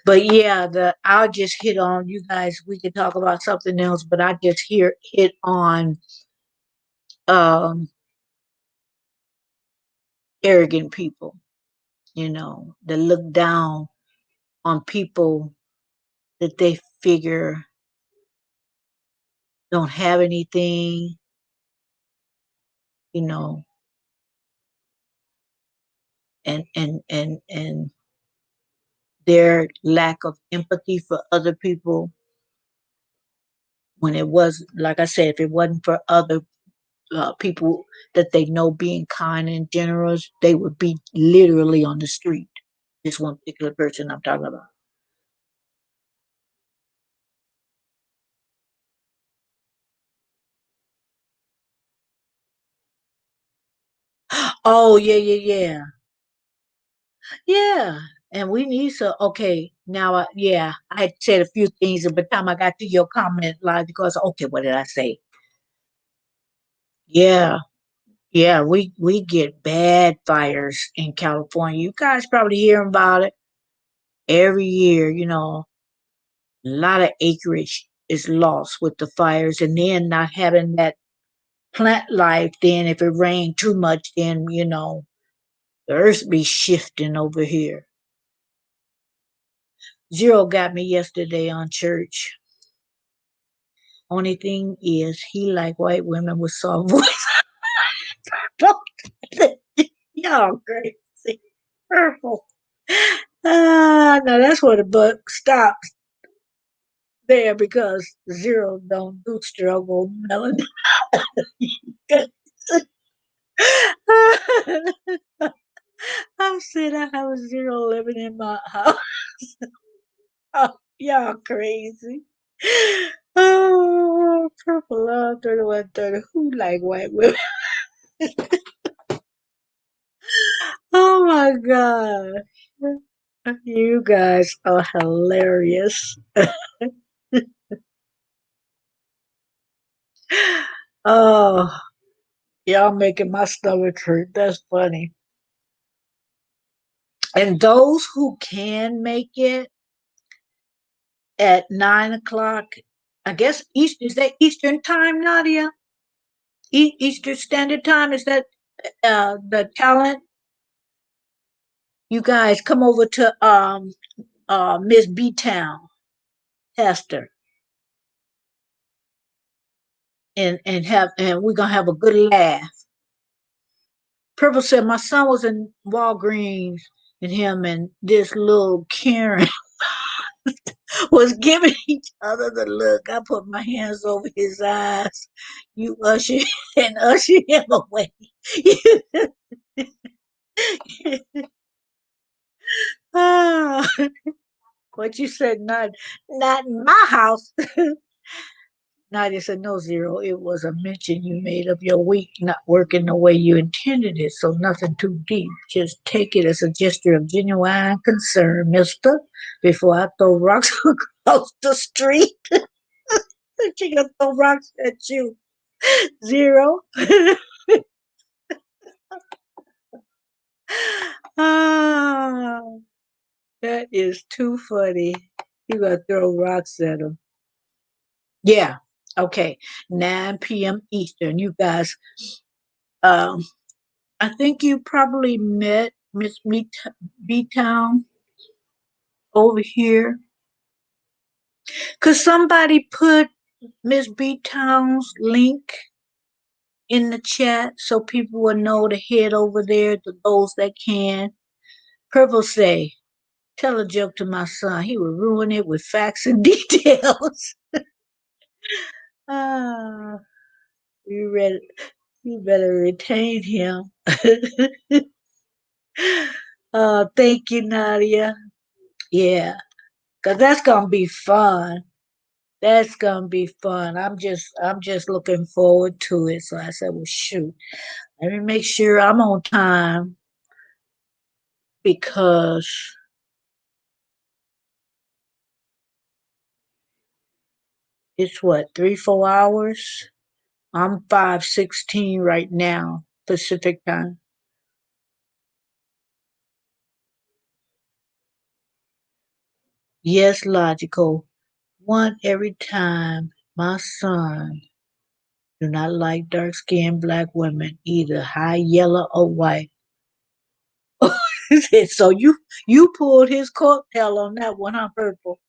But yeah, the I'll just hit on you guys. We can talk about something else, but I just hit on um arrogant people, that look down on people that they figure don't have anything, you know, and their lack of empathy for other people, when it was, like I said, if it wasn't for other people that they know being kind and generous, they would be literally on the street. This one particular person I'm talking about. Oh yeah, yeah, yeah, yeah. And we need to. Okay, now, yeah, I had said a few things, and by the time I got to your comment, like, because okay, what did I say? Yeah, yeah, we get bad fires in California. You guys probably hear about it every year. A lot of acreage is lost with the fires, and then not having that plant life. Then if it rained too much, then The earth be shifting over here. Zero got me yesterday on church. Only thing is, he like white women with soft voice. Y'all crazy. Purple. Now that's where the book stops there because Zero don't do struggle melody. I'm saying I have a Zero living in my house. Oh, y'all crazy. Oh, purple love 3130. Who like white women? Oh my god. You guys are hilarious. Oh, y'all making my stomach hurt. That's funny. And those who can make it at 9 o'clock, I guess East is that Eastern time, Nadia? Eastern Standard Time is that the talent? You guys come over to Miss B Town, Hester, and we're gonna have a good laugh. Purple said my son was in Walgreens and him and this little Karen was giving each other the look. I put my hands over his eyes. You usher and usher him away. Ah, what you said? Not in my house. Nadia said, no, Zero. It was a mention you made of your week not working the way you intended it, so nothing too deep. Just take it as a gesture of genuine concern, mister, before I throw rocks across the street. She gonna throw rocks at you. Zero. Ah, that is too funny. You gonna throw rocks at him. Yeah. Okay. 9 p.m. Eastern. You guys, um, I think you probably met Miss B Town over here. Could somebody put Miss B Town's link in the chat so people will know to head over there to those that can? Purple say, tell a joke to my son. He would ruin it with facts and details. Ah, you ready? You better retain him. Thank you, Nadia. Yeah, cause that's gonna be fun. That's gonna be fun. I'm just looking forward to it. So I said, well, shoot, let me make sure I'm on time because it's what 3 4 hours. I'm 5:16 right now Pacific time. Yes, logical. One every time. My son do not like dark skinned black women, either high yellow or white. So you pulled his coattail on that one, huh, Purple?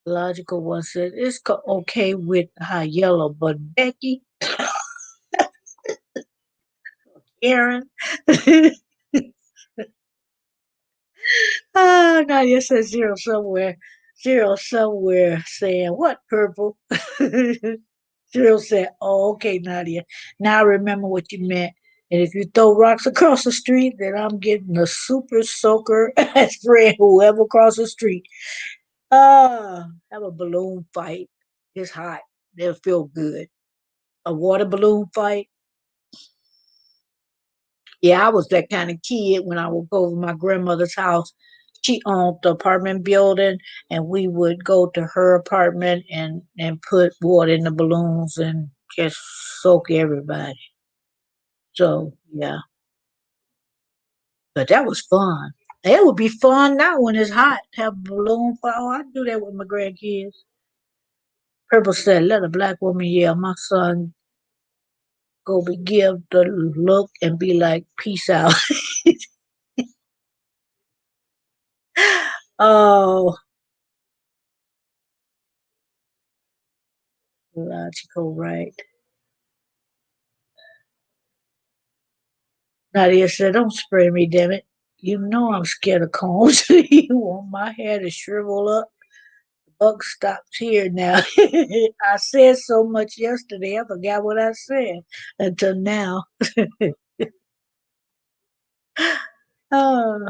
Logical one said it's okay with high yellow, but Becky, Aaron, Nadia said zero somewhere saying what Purple. Zero said, "Oh, okay, Nadia. Now I remember what you meant. And if you throw rocks across the street, then I'm getting a super soaker spray whoever crosses the street. Have a balloon fight. It's hot. They'll feel good. A water balloon fight. Yeah, I was that kind of kid when I would go to my grandmother's house. She owned the apartment building, and we would go to her apartment and put water in the balloons and just soak everybody. So yeah, but that was fun. It would be fun now when it's hot. Have a balloon fire. Oh, I do that with my grandkids. Purple said, "Let a black woman yell." My son go be give the look and be like, "Peace out." Oh, logical, right? Nadia said, "Don't spray me, damn it. You know I'm scared of combs. You want my hair to shrivel up? The buck stops here now." I said so much yesterday, I forgot what I said until now. Oh,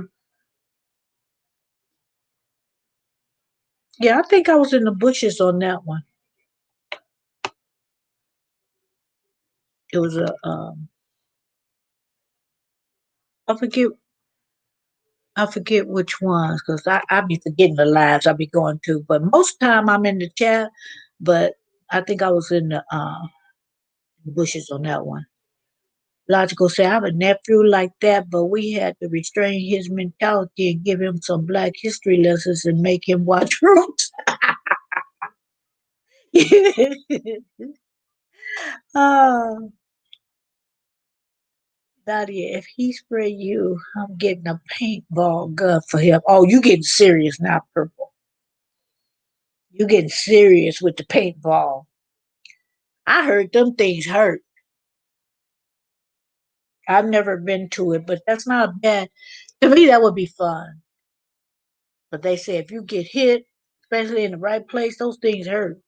yeah, I think I was in the bushes on that one. It was I forget, I forget which ones because I be forgetting the lives I be going to. But most time I'm in the chat. But I think I was in the bushes on that one. Logical say I have a nephew like that, but we had to restrain his mentality and give him some Black history lessons and make him watch Roots. Oh, Nadia, if he spray you, I'm getting a paintball gun for him. Oh, you getting serious now, Purple. You getting serious with the paintball. I heard them things hurt. I've never been to it, but that's not bad. To me, that would be fun. But they say if you get hit, especially in the right place, those things hurt.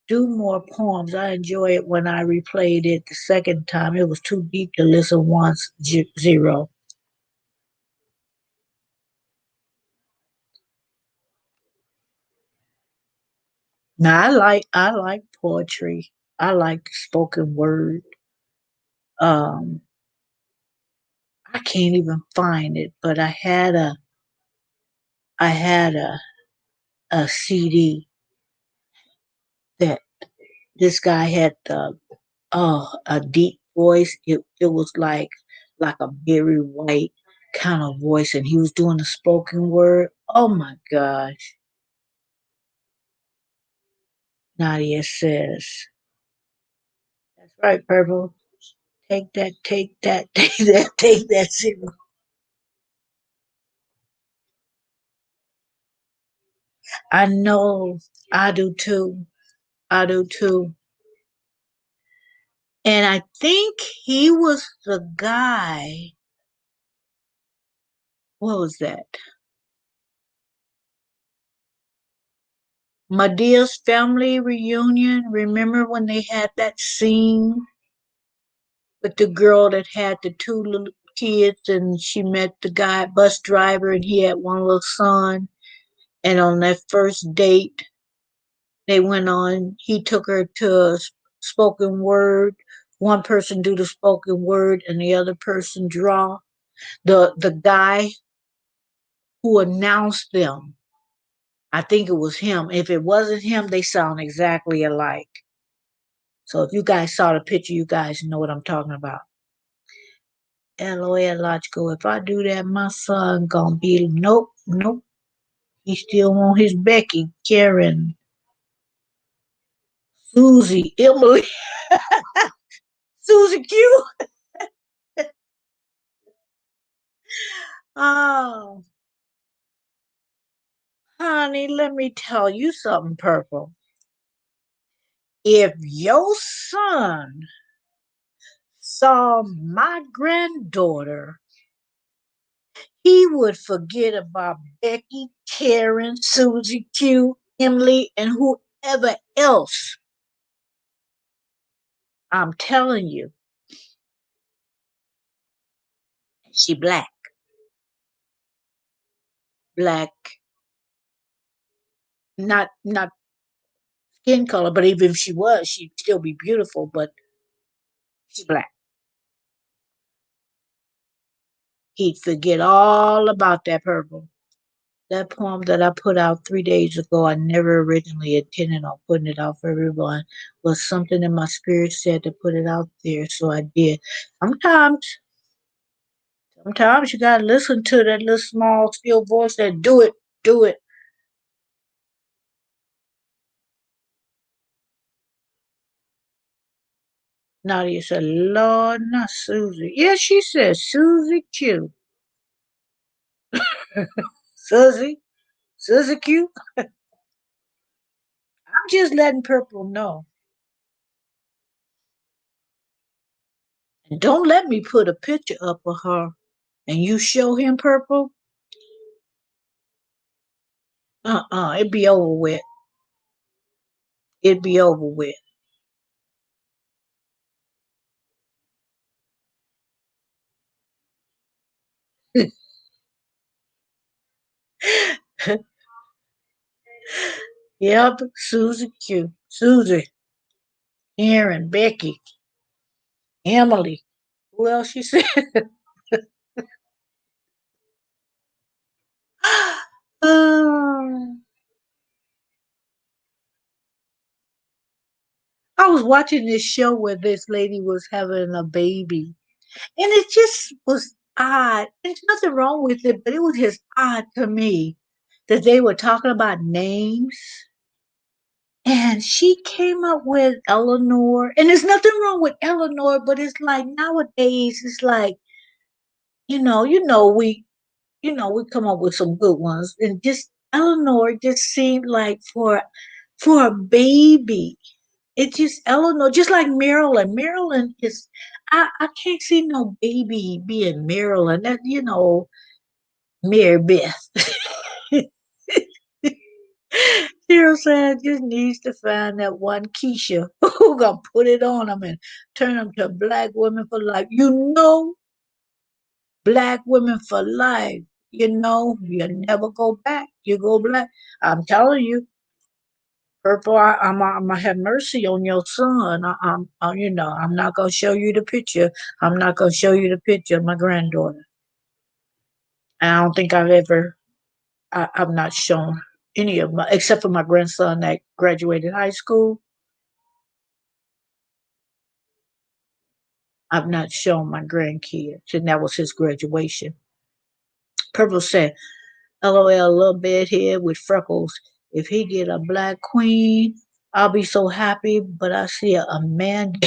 Do more poems. I enjoy it when I replayed it the second time. It was too deep to listen once. Zero. Now I like poetry. I like spoken word. Um, I can't even find it, but I had a CD that this guy had a deep voice. It was like a very white kind of voice, and he was doing the spoken word. Oh my gosh! Nadia says, "That's right, Purple. Take that, take that, take that, take that." Zero. I know. I do too. I do too. And I think he was the guy. What was that? Medea's family reunion. Remember when they had that scene with the girl that had the two little kids and she met the guy, bus driver, and he had one little son. And on that first date, they went on, he took her to spoken word. One person do the spoken word and the other person draw. The guy who announced them, I think it was him. If it wasn't him, they sound exactly alike. So if you guys saw the picture, you guys know what I'm talking about. LOL logical. If I do that, my son gonna be nope, nope. He still want his Becky, Karen, Susie, Emily, Susie Q. Oh, honey, let me tell you something, Purple. If your son saw my granddaughter, he would forget about Becky, Karen, Susie Q, Emily, and whoever else. I'm telling you, she black, black, not skin color, but even if she was, she'd still be beautiful, but she's black. He'd forget all about that, Purple. That poem that I put out 3 days ago, I never originally intended on putting it out for everyone, was something in my spirit said to put it out there, so I did. Sometimes Sometimes you gotta listen to that little small still voice that do it. Nadia said, Lord, not Susie. Yeah, she said Susie Q. Susie, Susie Q. I'm just letting Purple know. And don't let me put a picture up of her and you show him Purple. It'd be over with. It'd be over with. Yep, Susie Q. Susie, Aaron, Becky, Emily. Who else she said? Um, I was watching this show where this lady was having a baby, and it just was odd. There's nothing wrong with it, but it was just odd to me that they were talking about names. And she came up with Eleanor, and there's nothing wrong with Eleanor, but it's like nowadays, it's like we come up with some good ones, and just Eleanor just seemed like for a baby. It just Eleanor, just like Marilyn. Marilyn is I can't see no baby being Marilyn. That Mary Beth. Cheryl said just needs to find that one Keisha who gonna put it on them and turn them to black women for life. Black women for life. You never go back. You go black. I'm telling you, Purple. I'm gonna have mercy on your son. I'm not gonna show you the picture. I'm not gonna show you the picture of my granddaughter. I don't think I've not shown any of my, except for my grandson that graduated high school. I've not shown my grandkids, and that was his graduation. Purple said, LOL, little bedhead with freckles. If he get a black queen, I'll be so happy, but I see a Amanda.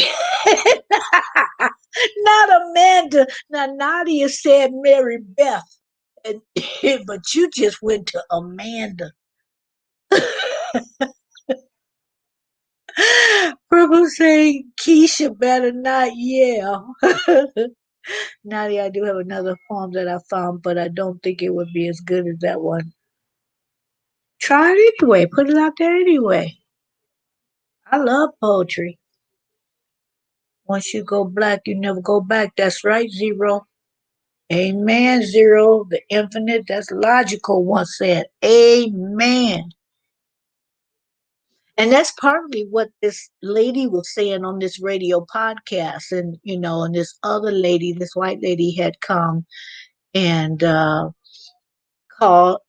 Not Amanda. Now, Nadia said Mary Beth, and, but you just went to Amanda. Purple say Keisha better not yell. Nadia, I do have another poem that I found, but I don't think it would be as good as that one. Try it anyway. Put it out there anyway. I love poetry. Once you go black, you never go back. That's right, Zero. Amen, Zero. The infinite, that's logical, once said. Amen. And that's partly what this lady was saying on this radio podcast. And this other lady, this white lady had come and called,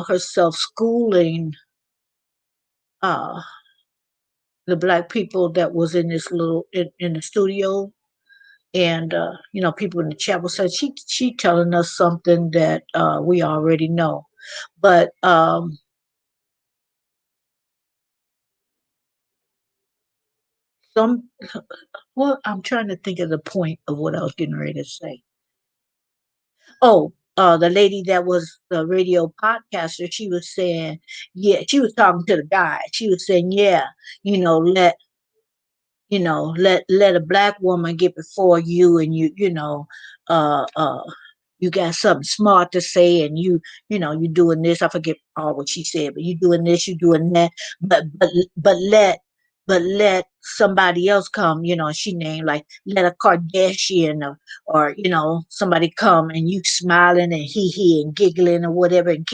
herself schooling uh, the black people that was in this in the studio. And people in the chapel said she telling us something that we already know. But some well, I'm trying to think of the point of what I was getting ready to say. Oh, the lady that was the radio podcaster, she was saying, yeah, she was talking to the guy. She was saying, yeah, you know, let let a black woman get before you, and uh uh you got something smart to say, and you doing this. I forget all what she said, but you doing this, you doing that. But but but let but let somebody else come, she named, like, let a Kardashian, or somebody come, and you smiling and hee and giggling or whatever, and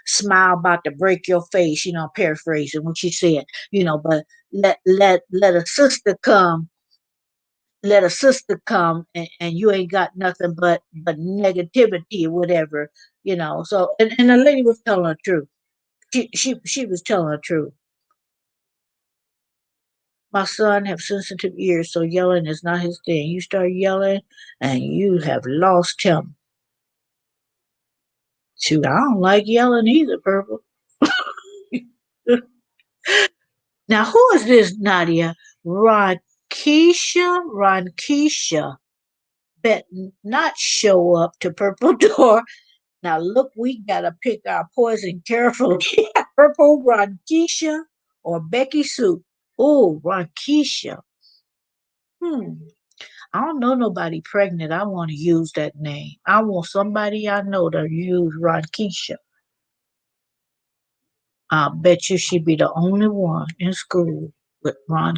smile about to break your face, paraphrasing what she said, but let a sister come, and you ain't got nothing but negativity or whatever, so, and the lady was telling the truth. She was telling the truth. My son have sensitive ears, so yelling is not his thing. You start yelling and you have lost him. Shoot, I don't like yelling either, Purple. Now, who is this, Nadia? Ron Keisha bet not show up to Purple Door. Now, look, we got to pick our poison carefully. Purple Ron or Becky Sue? Oh, Ron. Hmm. I don't know nobody pregnant. I want to use that name. I want somebody I know to use Ron. I bet you she'd be the only one in school with Ron.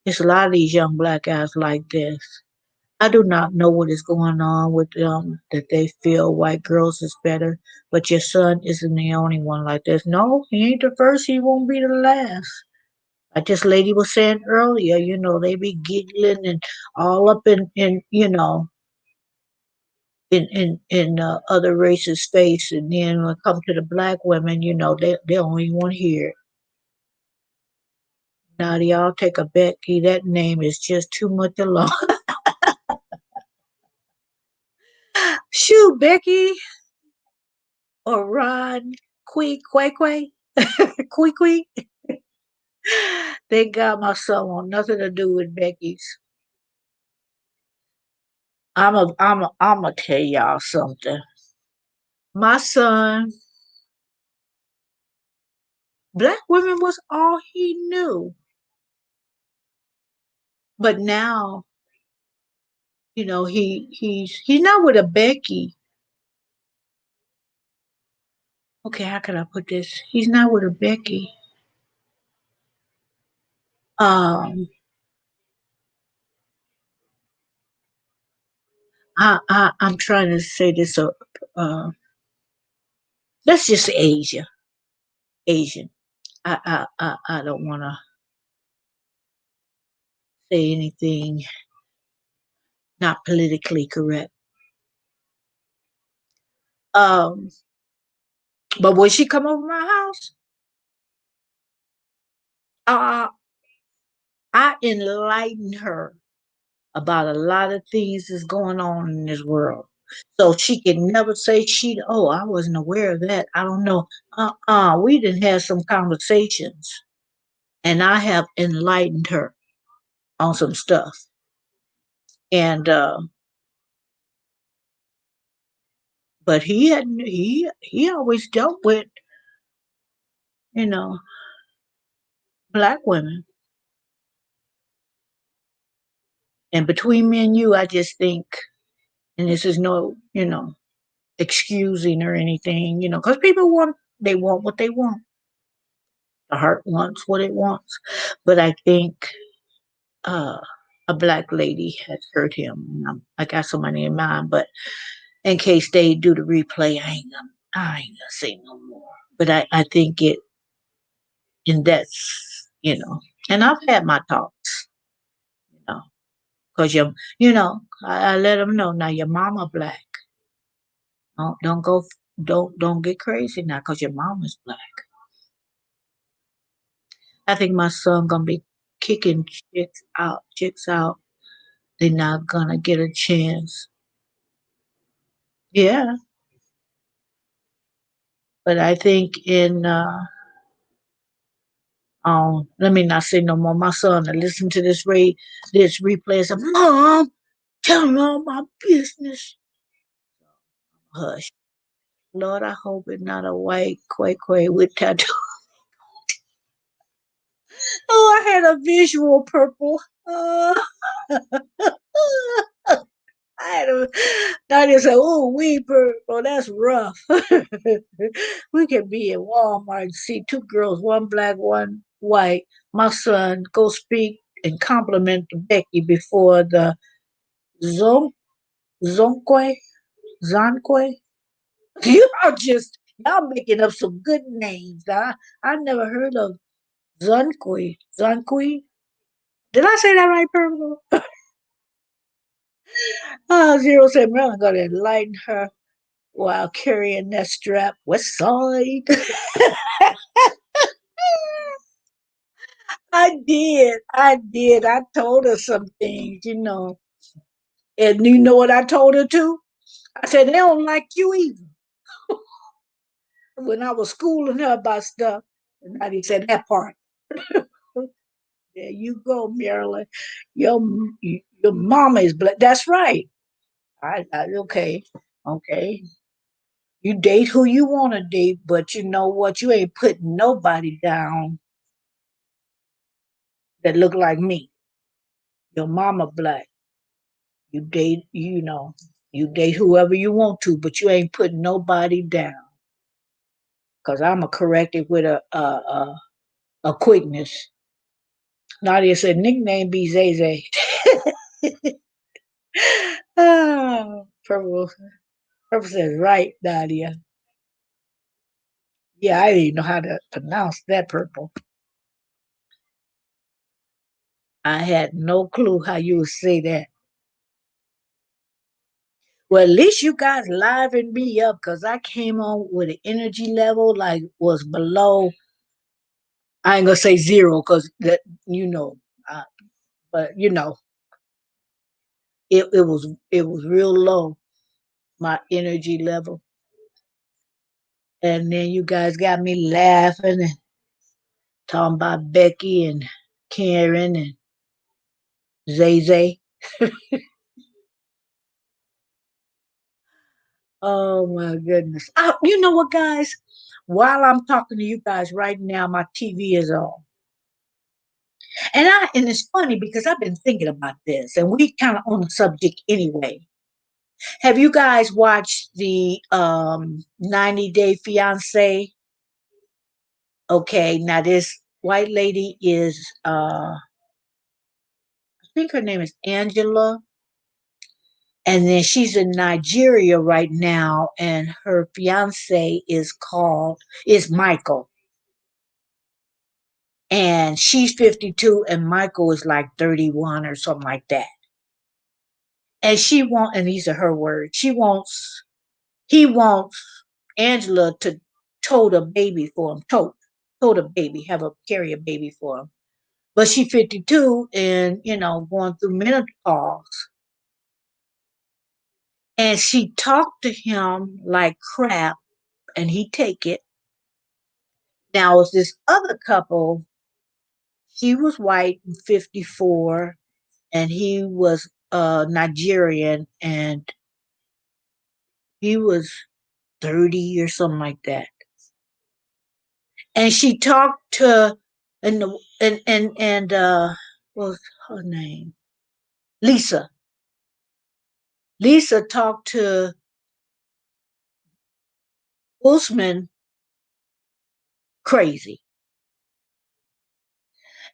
There's a lot of these young black guys like this. I do not know what is going on with them that they feel white girls is better, but your son isn't the only one like this. No, he ain't the first, he won't be the last. Like this lady was saying earlier, they be giggling and all up in other races' face, and then when it comes to the black women, they don't even want to hear it. Now y'all take a Becky. That name is just too much alone. Shoot, Becky or Ron Quay. Quee. Thank God my son want nothing to do with Becky's. I'm a tell y'all something. My son, black women was all he knew. But now, he's not with a Becky. Okay, how can I put this? He's not with a Becky. Um, I'm trying to say this. Uh, let's just say Asian. I don't want to say anything not politically correct. Um, but when she come over my house, uh, I enlighten her about a lot of things that's going on in this world. So she can never say I wasn't aware of that. I don't know. We didn't have some conversations and I have enlightened her on some stuff. And but he always dealt with, you know, black women. And between me and you, I just think, and this is no, excusing or anything, because people want what they want. The heart wants what it wants. But I think uh, a black lady has hurt him. I got somebody in mind, but in case they do the replay, I ain't gonna say no more. But I think and that's, and I've had my talks, you know, because I let them know now your mama black. Don't go, don't get crazy now, because your mama's black. I think my son gonna be kicking chicks out. They're not gonna get a chance. Yeah, but I think let me not say no more. My son to listen to this replay and say, Mom, tell me all my business. Hush. Lord, I hope it's not a white quay with tattoo. Oh, I had a visual purple. I had a Nadia said, "Oh, we purple. That's rough." We can be in Walmart and see two girls, one black, one white. My son go speak and compliment Becky before the Zon Zonque Zonque. You are just y'all making up some good names. I never heard of Zonque. Did I say that right, Purple? Zero said Marilyn gonna enlighten her while carrying that strap. West side. I did. I did. I told her some things. And you know what I told her too? I said, they don't like you either. when I was schooling her about stuff. And Nadia said that part. There you go, Marilyn. Your your mama is black. That's right. Okay, okay. You date who you want to date, but you know what? You ain't putting nobody down that look like me. Your mama black. You date, you date whoever you want to, but you ain't putting nobody down. Cause I'ma correct it with a quickness. Nadia said nickname be Zay Zay. Purple, Purple says right, Nadia. Yeah, I didn't even know how to pronounce that purple. I had no clue how you would say that. Well, at least you guys livened me up because I came on with an energy level like was below. I ain't gonna say zero because that uh, but it was real low my energy level, and then you guys got me laughing and talking about Becky and Karen and Zay Zay. Oh my goodness! You know what, guys? While I'm talking to you guys right now, my TV is on. And it's funny because I've been thinking about this, and we kind of on the subject anyway. Have you guys watched the 90 Day Fiance? Okay, now this white lady is I think her name is Angela, and then she's in Nigeria right now, and her fiance is Michael, and she's 52, and Michael is like 31 or something like that. And and these are her words. He wants Angela to tote a baby for him, tote a baby, carry a baby for him. But she's 52 and, going through menopause. And she talked to him like crap and he take it. Now, it's this other couple. She was white and 54 and he was Nigerian and he was 30 or something like that. And she talked to and what was her name? Lisa. Lisa talked to Usman crazy.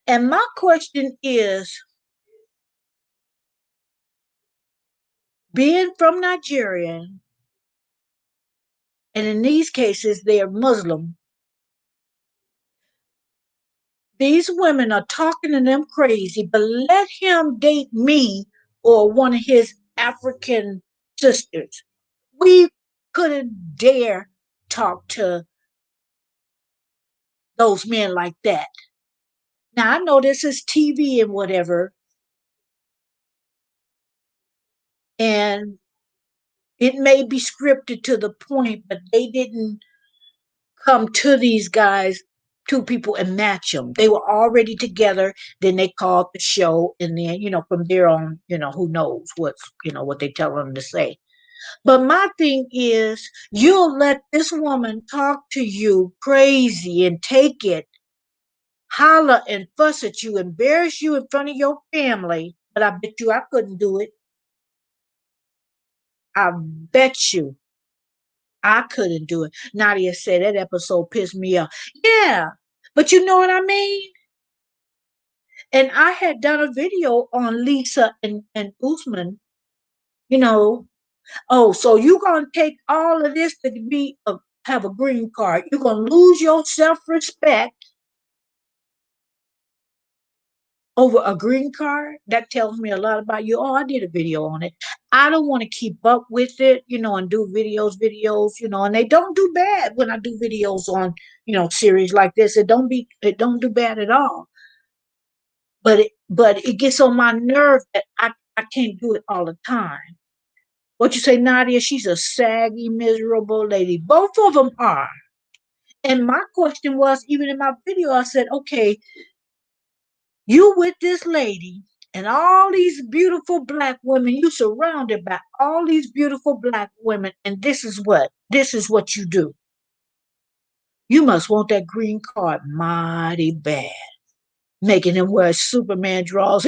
And my question is, being from Nigeria, and in these cases they are Muslim, these women are talking to them crazy, but let him date me or one of his African sisters. We couldn't dare talk to those men like that. Now I know this is TV and whatever, and it may be scripted to the point, but they didn't come to these guys, two people, and match them. They were already together. Then they called the show, and then from there on, who knows what they tell them to say. But my thing is, you'll let this woman talk to you crazy and take it, holler and fuss at you, embarrass you in front of your family. But I bet you I couldn't do it. I bet you I couldn't do it. Nadia said that episode pissed me off. Yeah, but you know what I mean? And I had done a video on Lisa and Usman, you know. Oh, so you're going to take all of this to have a green card. You're going to lose your self respect over a green card. That tells me a lot about you. Oh, I did a video on it. I don't want to keep up with it, and do videos, and they don't do bad when I do videos on, series like this. It don't do bad at all. But it gets on my nerve that I can't do it all the time. What you say, Nadia? She's a saggy, miserable lady. Both of them are. And my question was, even in my video, I said, okay, you with this lady and all these beautiful black women, you surrounded by all these beautiful black women, and this is what you do. You must want that green card mighty bad, making him wear Superman drawers.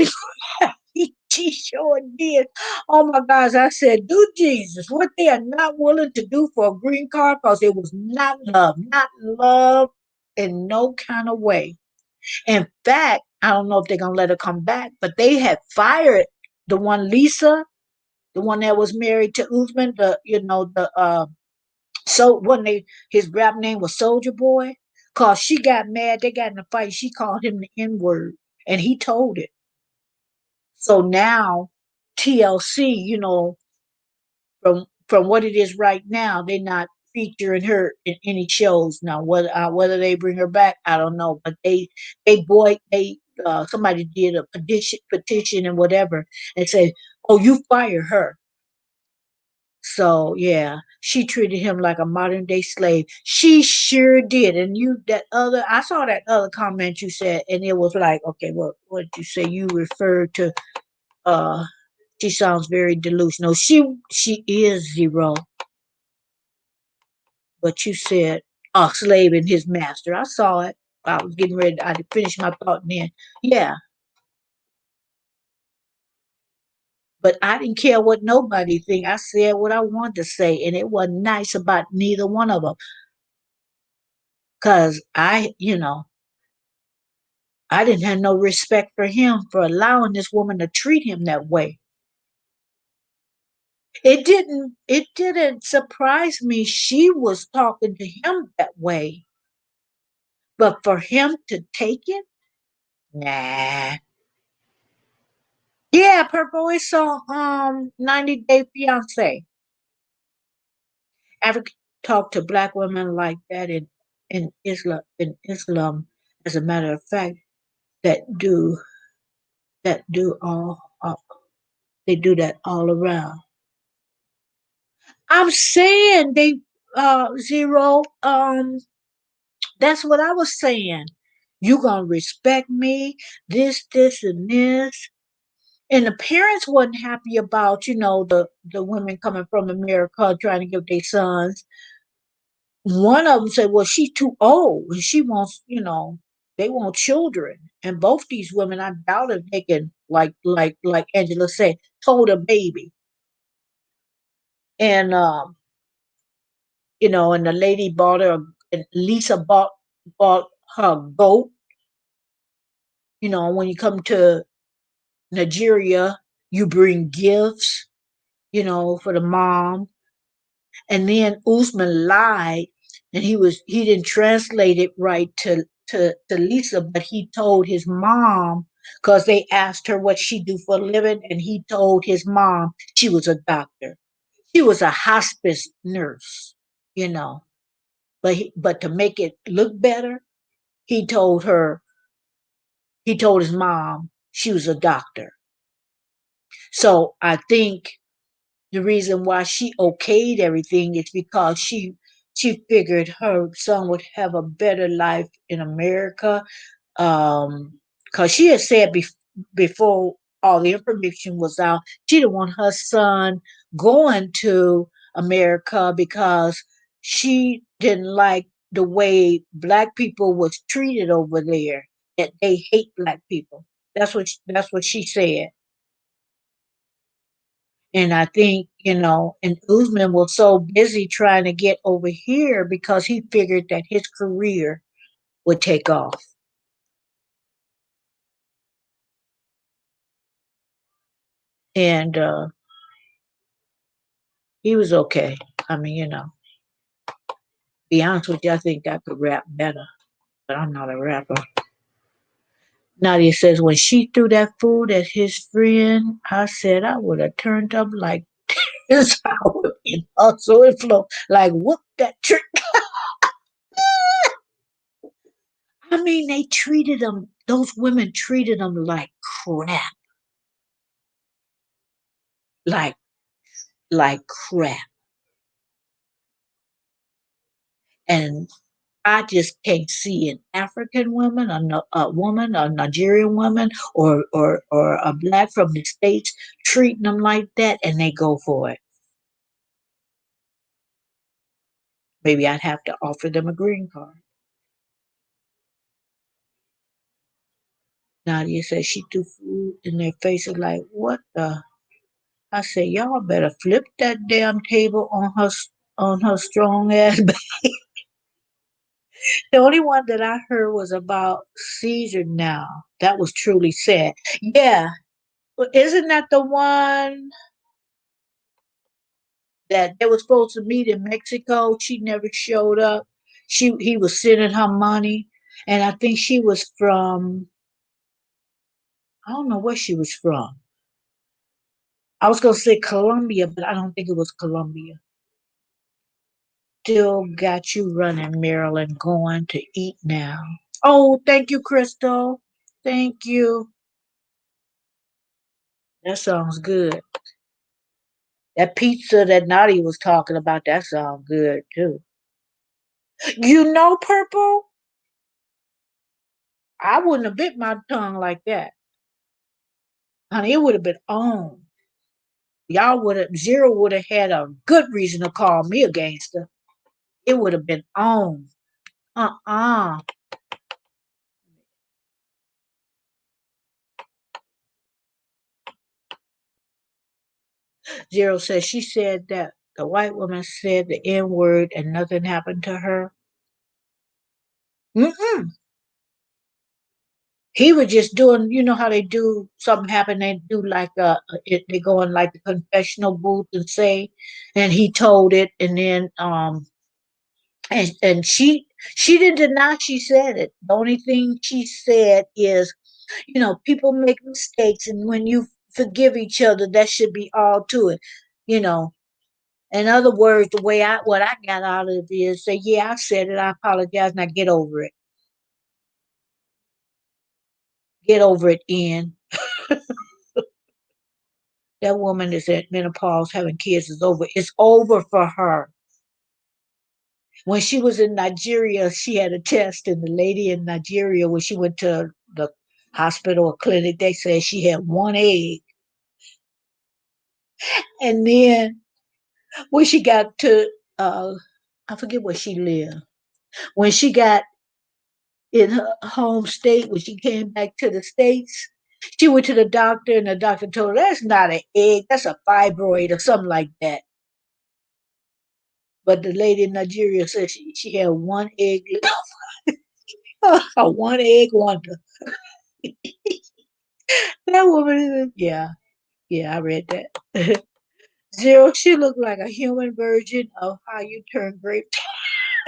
She sure did. Oh my gosh, I said, do Jesus what they are not willing to do for a green card because it was not love in no kind of way. In fact, I don't know if they're gonna let her come back, but they had fired the one Lisa, the one that was married to Usman, so when they his rap name was Soldier Boy, cause she got mad, they got in a fight, she called him the N-word, and he told it. So now TLC, from what it is right now, they're not featuring her in any shows now. Whether they bring her back, I don't know. But they somebody did a petition and whatever, and said, "Oh, you fire her." So yeah, she treated him like a modern day slave. She sure did. And I saw that other comment you said, and it was like, okay, what did you say? You referred to uh she sounds very delusional. She is zero, but you said a slave and his master. I saw it. I was getting ready. I finished my thought and then, yeah. But I didn't care what nobody think. I said what I wanted to say, and it wasn't nice about neither one of them. Cause I didn't have no respect for him for allowing this woman to treat him that way. It didn't surprise me she was talking to him that way. But for him to take it, nah. Yeah, Purple, it's on 90 Day Fiance. Africa talk to black women like that in Islam, as a matter of fact, that do all they do that all around. I'm saying they zero that's what I was saying. You gonna respect me, this, and this. And the parents wasn't happy about, the women coming from America trying to give their sons. One of them said, "Well, she's too old, and she wants, they want children." And both these women, I doubt if they can, like Angela said, hold a baby. And and the lady bought her, and Lisa bought her a goat. When you come to Nigeria, you bring gifts, for the mom. And then Usman lied, and he didn't translate it right to Lisa, but he told his mom because they asked her what she do for a living, and he told his mom she was a doctor. She was a hospice nurse, you know. But to make it look better, he told her he told his mom she was a doctor. So I think the reason why she okayed everything is because she figured her son would have a better life in America. Because she had said before all the information was out, she didn't want her son going to America because she didn't like the way black people was treated over there. That they hate black people. That's what she said. And I think, and Usman was so busy trying to get over here because he figured that his career would take off. And he was okay. I mean, be honest with you, I think I could rap better, but I'm not a rapper. Nadia says, when she threw that food at his friend, I said I would have turned up like this. I would be also in flow. Like, whoop that trick. I mean, those women treated them like crap. Like like crap. And I just can't see an African woman, a woman, a Nigerian woman, or a black from the states treating them like that, and they go for it. Maybe I'd have to offer them a green card. Nadia says she threw food in their faces like, what the? I said, y'all better flip that damn table on her strong ass back. The only one that I heard was about Caesar now. That was truly sad. Yeah. Well, isn't that the one that they were supposed to meet in Mexico? She never showed up. He was sending her money. And I think she was from, I don't know where she was from. I was gonna say Colombia, but I don't think it was Colombia. Still got you running, Marilyn, going to eat now. Oh, thank you, Crystal. Thank you. That sounds good. That pizza that Nadia was talking about, that sounds good too. You know, Purple? I wouldn't have bit my tongue like that. Honey, it would have been on. Y'all would have, Zero would have had a good reason to call me a gangster. It would have been on. Uh-uh. Zero says she said that the white woman said the N word and nothing happened to her. Mm-mm. He was just doing, you know how they do something happen, they do like they go in like the confessional booth and say, and he told it, and then and she didn't deny she said it. The only thing she said is, people make mistakes, and when you forgive each other, that should be all to it. You know, in other words, the way what I got out of it is say, yeah, I said it, I apologize, now get over it. Get over it, Ian. That woman is at menopause, having kids is over. It's over for her. When she was in Nigeria, she had a test, and the lady in Nigeria, when she went to the hospital or clinic, they said she had one egg. And then when she got to, I forget where she lived, when she got in her home state, when she came back to the States, she went to the doctor, and the doctor told her, that's not an egg, that's a fibroid or something like that. But the lady in Nigeria said she had one egg, a one egg wonder. That woman is, yeah, yeah, I read that. Zero, she looked like a human version of how you turn grape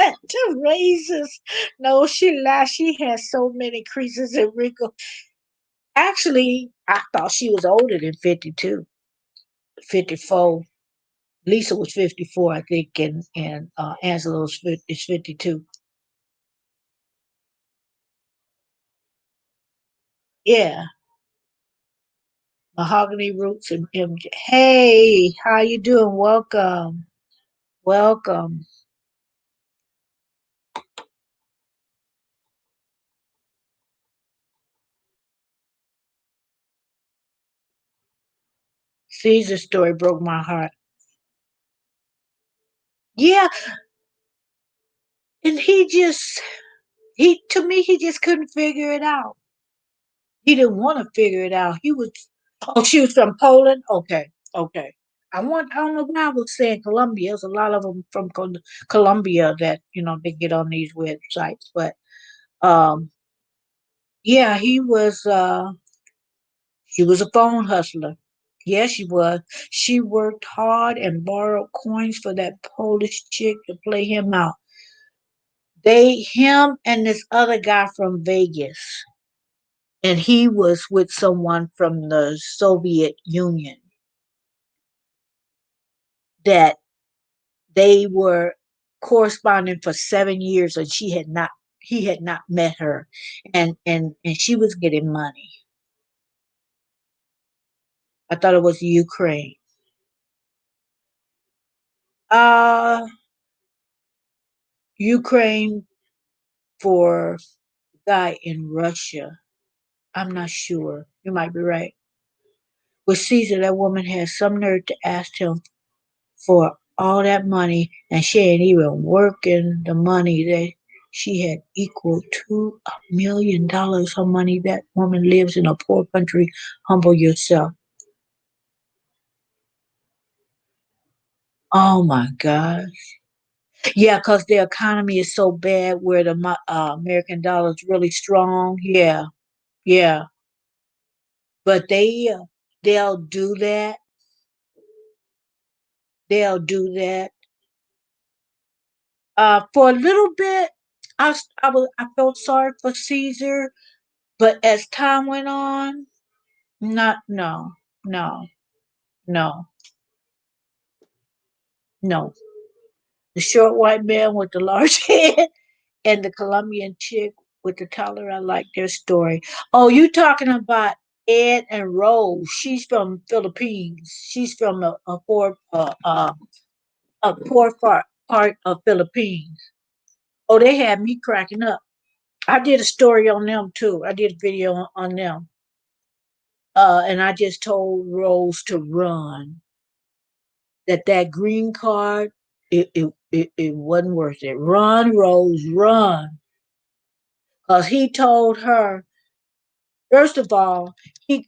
to raisins. No, she lied. She has so many creases and wrinkles. Actually, I thought she was older than 52, 54. Lisa was 54, I think, and Angela is 52. Yeah, Mahogany Roots and MJ. Hey, how you doing? Welcome. Welcome. Caesar's story broke my heart. Yeah, and he to me he just couldn't figure it out. He didn't want to figure it out. He was Oh, she was from Poland? Okay. Okay. I don't know why I was saying Colombia. There's a lot of them from Colombia that, they get on these websites. But yeah, he was a phone hustler. Yes, she was. She worked hard and borrowed coins for that Polish chick to play him out. Him and this other guy from Vegas, and he was with someone from the Soviet Union, that they were corresponding for 7 years, and he had not met her, and she was getting money. I thought it was Ukraine. Uh Ukraine, for a guy in Russia. I'm not sure. You might be right. With Caesar, that woman had some nerve to ask him for all that money, and she ain't even working the money that she had equal to $1 million. Her money. That woman lives in a poor country. Humble yourself. Oh my God. Yeah, because the economy is so bad where the American dollar is really strong. Yeah, yeah. But they'll do that. They'll do that. For a little bit, I felt sorry for Caesar, but as time went on, not no, no, no, no. The short white man with the large head and the Colombian chick with the collar. I like their story. Oh, you talking about Ed and Rose? She's from Philippines. She's from a poor part of Philippines. Oh, they had me cracking up. I did a story on them too. I did a video on them. And I just told Rose to run. That green card, it wasn't worth it. Run, Rose, run. Because he told her, first of all, he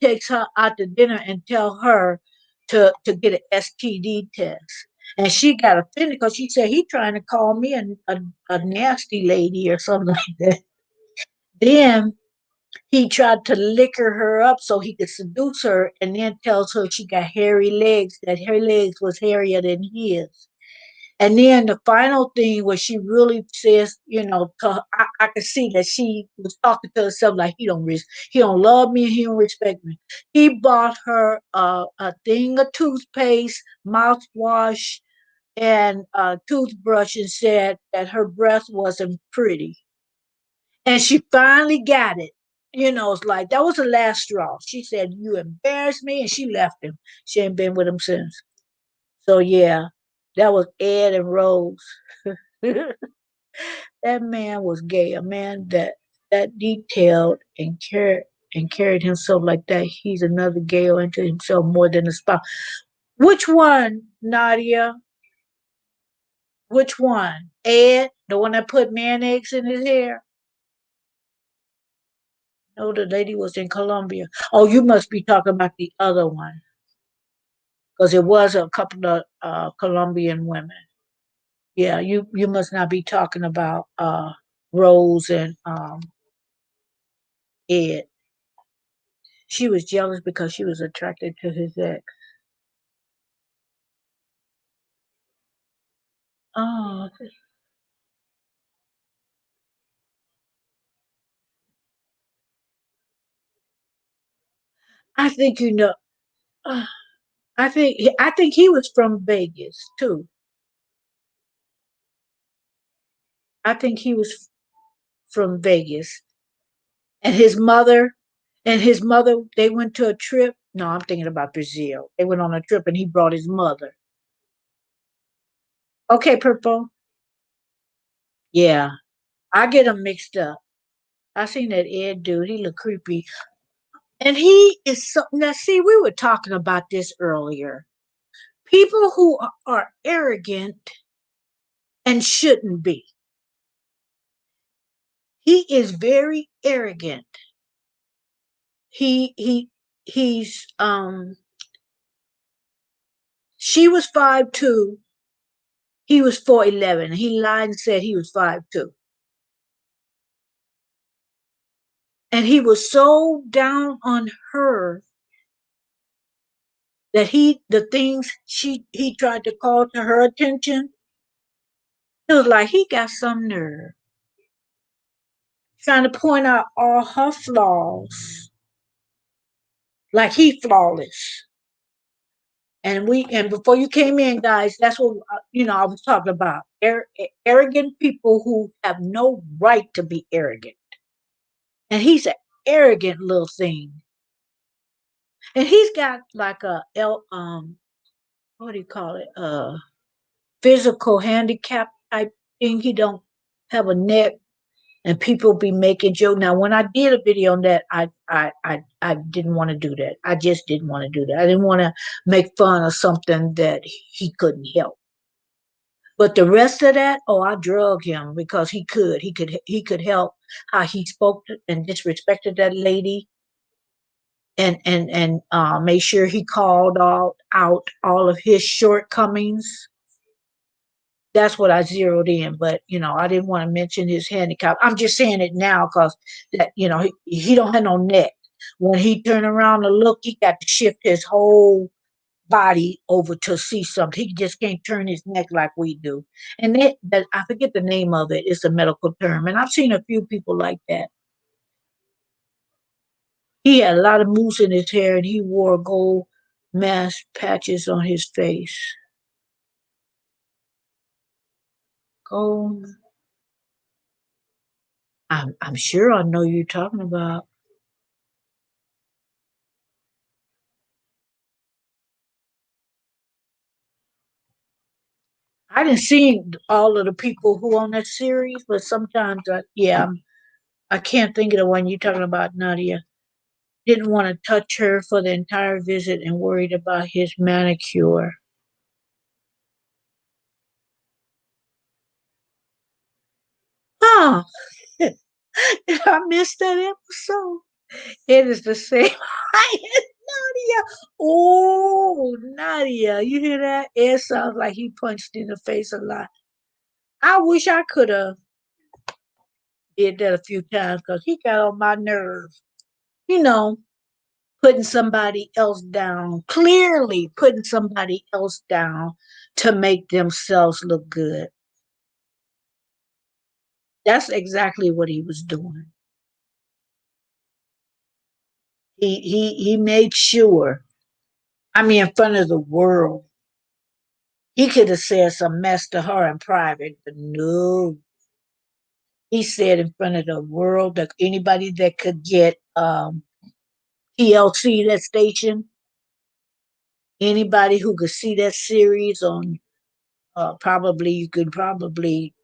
takes her out to dinner and tell her to get an STD test. And she got offended because she said he trying to call me a nasty lady or something like that. Then he tried to liquor her up so he could seduce her, and then tells her she got hairy legs, that her legs was hairier than his. And then the final thing where she really says, I could see that she was talking to herself like he don't love me, he don't respect me. He bought her a thing of toothpaste, mouthwash, and a toothbrush, and said that her breath wasn't pretty. And she finally got it. It's like that was the last straw. She said, "You embarrassed me," and she left him. She ain't been with him since. So yeah, that was Ed and Rose. That man was gay. A man that detailed and carried himself like that. He's another gay unto himself more than a spouse. Which one, Nadia? Which one? Ed, the one that put man eggs in his hair? No, the lady was in Colombia. Oh, you must be talking about the other one because it was a couple of Colombian women. Yeah, you must not be talking about Rose and Ed. She was jealous because she was attracted to his ex. Oh, I think you know. Uh, I think he was from Vegas too. I think he was from Vegas, and his mother. They went to a trip. No, I'm thinking about Brazil. They went on a trip, and he brought his mother. Okay, purple. Yeah, I get them mixed up. I seen that Ed dude. He look creepy, and he is so. Now, see, we were talking about this earlier. People who are arrogant and shouldn't be. He is very arrogant. He's. She was 5'2". He was 4'11". He lied and said he was 5'2". And he was so down on her that the things he tried to call to her attention, it was like he got some nerve trying to point out all her flaws, like he flawless. And before you came in, guys, that's what I was talking about. Arrogant people who have no right to be arrogant, and he's an arrogant little thing, and he's got like what do you call it, physical handicap type thing. He don't have a neck. and people be making joke. Now, when I did a video on that, I didn't want to do that. I just didn't want to do that. I didn't want to make fun of something that he couldn't help. But the rest of that, oh, I drug him because he could help how he spoke and disrespected that lady, and made sure he called out all of his shortcomings. That's what I zeroed in. But I didn't want to mention his handicap. I'm just saying it now because that he don't have no neck. When he turn around to look, he got to shift his whole body over to see something. He just can't turn his neck like we do. And that I forget the name of it. It's a medical term, and I've seen a few people like that. He had a lot of mousse in his hair, and he wore gold mask patches on his face. Gold. I'm sure I know you're talking about. I didn't see all of the people who on that series, but sometimes, yeah, I can't think of the one you're talking about, Nadia. Didn't want to touch her for the entire visit and worried about his manicure. Oh, I missed that episode. It is the same height as Nadia. Oh, Nadia, you hear that? It sounds like he punched in the face a lot. I wish I could have did that a few times because he got on my nerves. You know, putting somebody else down, clearly putting somebody else down to make themselves look good. That's exactly what he was doing. He made sure. I mean, in front of the world, he could have said some mess to her in private, but no. He said in front of the world that anybody that could get TLC, that station, anybody who could see that series on, probably you could probably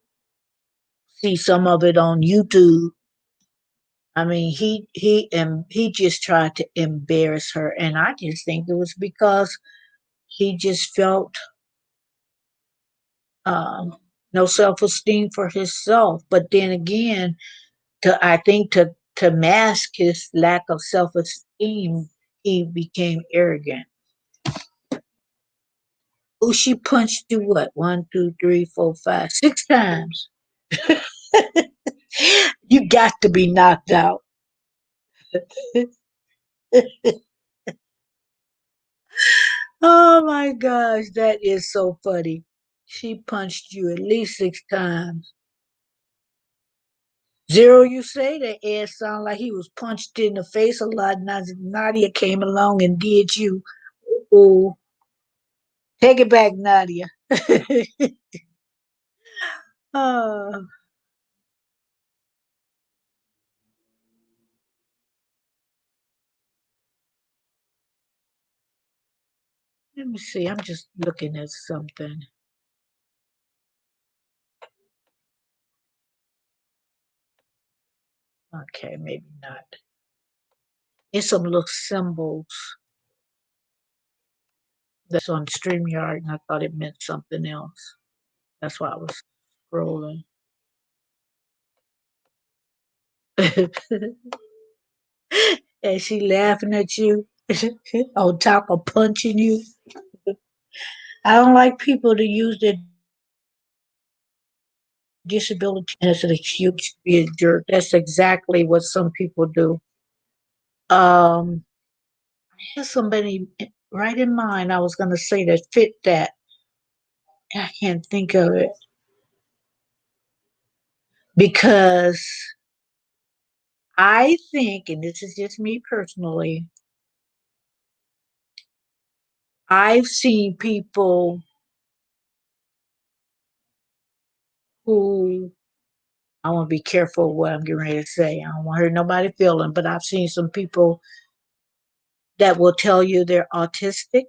see some of it on YouTube. I mean, he just tried to embarrass her, and I just think it was because he just felt um, no self esteem for himself. But then again, I think to mask his lack of self esteem, he became arrogant. Oh, she punched you what? One, two, three, four, five, 6 times. You got to be knocked out. Oh my gosh, that is so funny. She punched you at least 6 times. Zero, you say that Ed sounded like he was punched in the face a lot. Nadia came along and did you. Oh, take it back, Nadia. Oh, let me see. I'm just looking at something. Okay, maybe not. It's some little symbols that's on StreamYard, and I thought it meant something else. That's why I was scrolling. And she laughing at you on top of punching you. I don't like people to use their disability as an excuse to be a jerk. That's exactly what some people do. I had somebody right in mind I was going to say that fit that. I can't think of it because I think, and this is just me personally, I've seen people who, I want to be careful what I'm getting ready to say. I don't want to hurt nobody feeling, but I've seen some people that will tell you they're autistic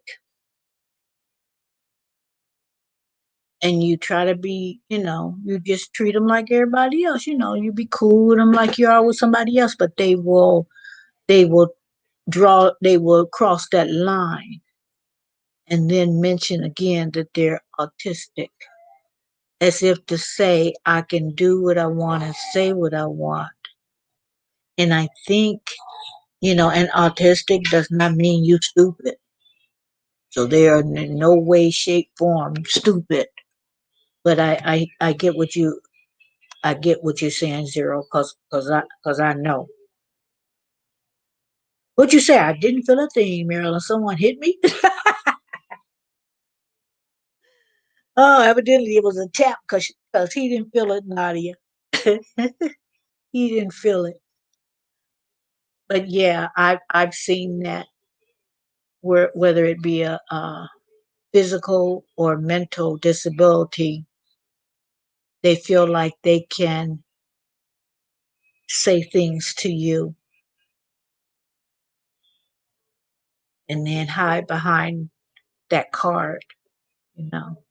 and you try to be, you just treat them like everybody else. You be cool with them like you are with somebody else, but they will they will cross that line and then mention again that they're autistic, as if to say, I can do what I want and say what I want. And I think, and autistic does not mean you stupid. So they are in no way, shape, form stupid. But I get what you're saying, Zero, cause I know. What you say? I didn't feel a thing, Marilyn. Someone hit me. Oh, evidently it was a tap, cause he didn't feel it, Nadia. He didn't feel it. But yeah, I've seen that, whether it be a physical or mental disability, they feel like they can say things to you and then hide behind that card, you know.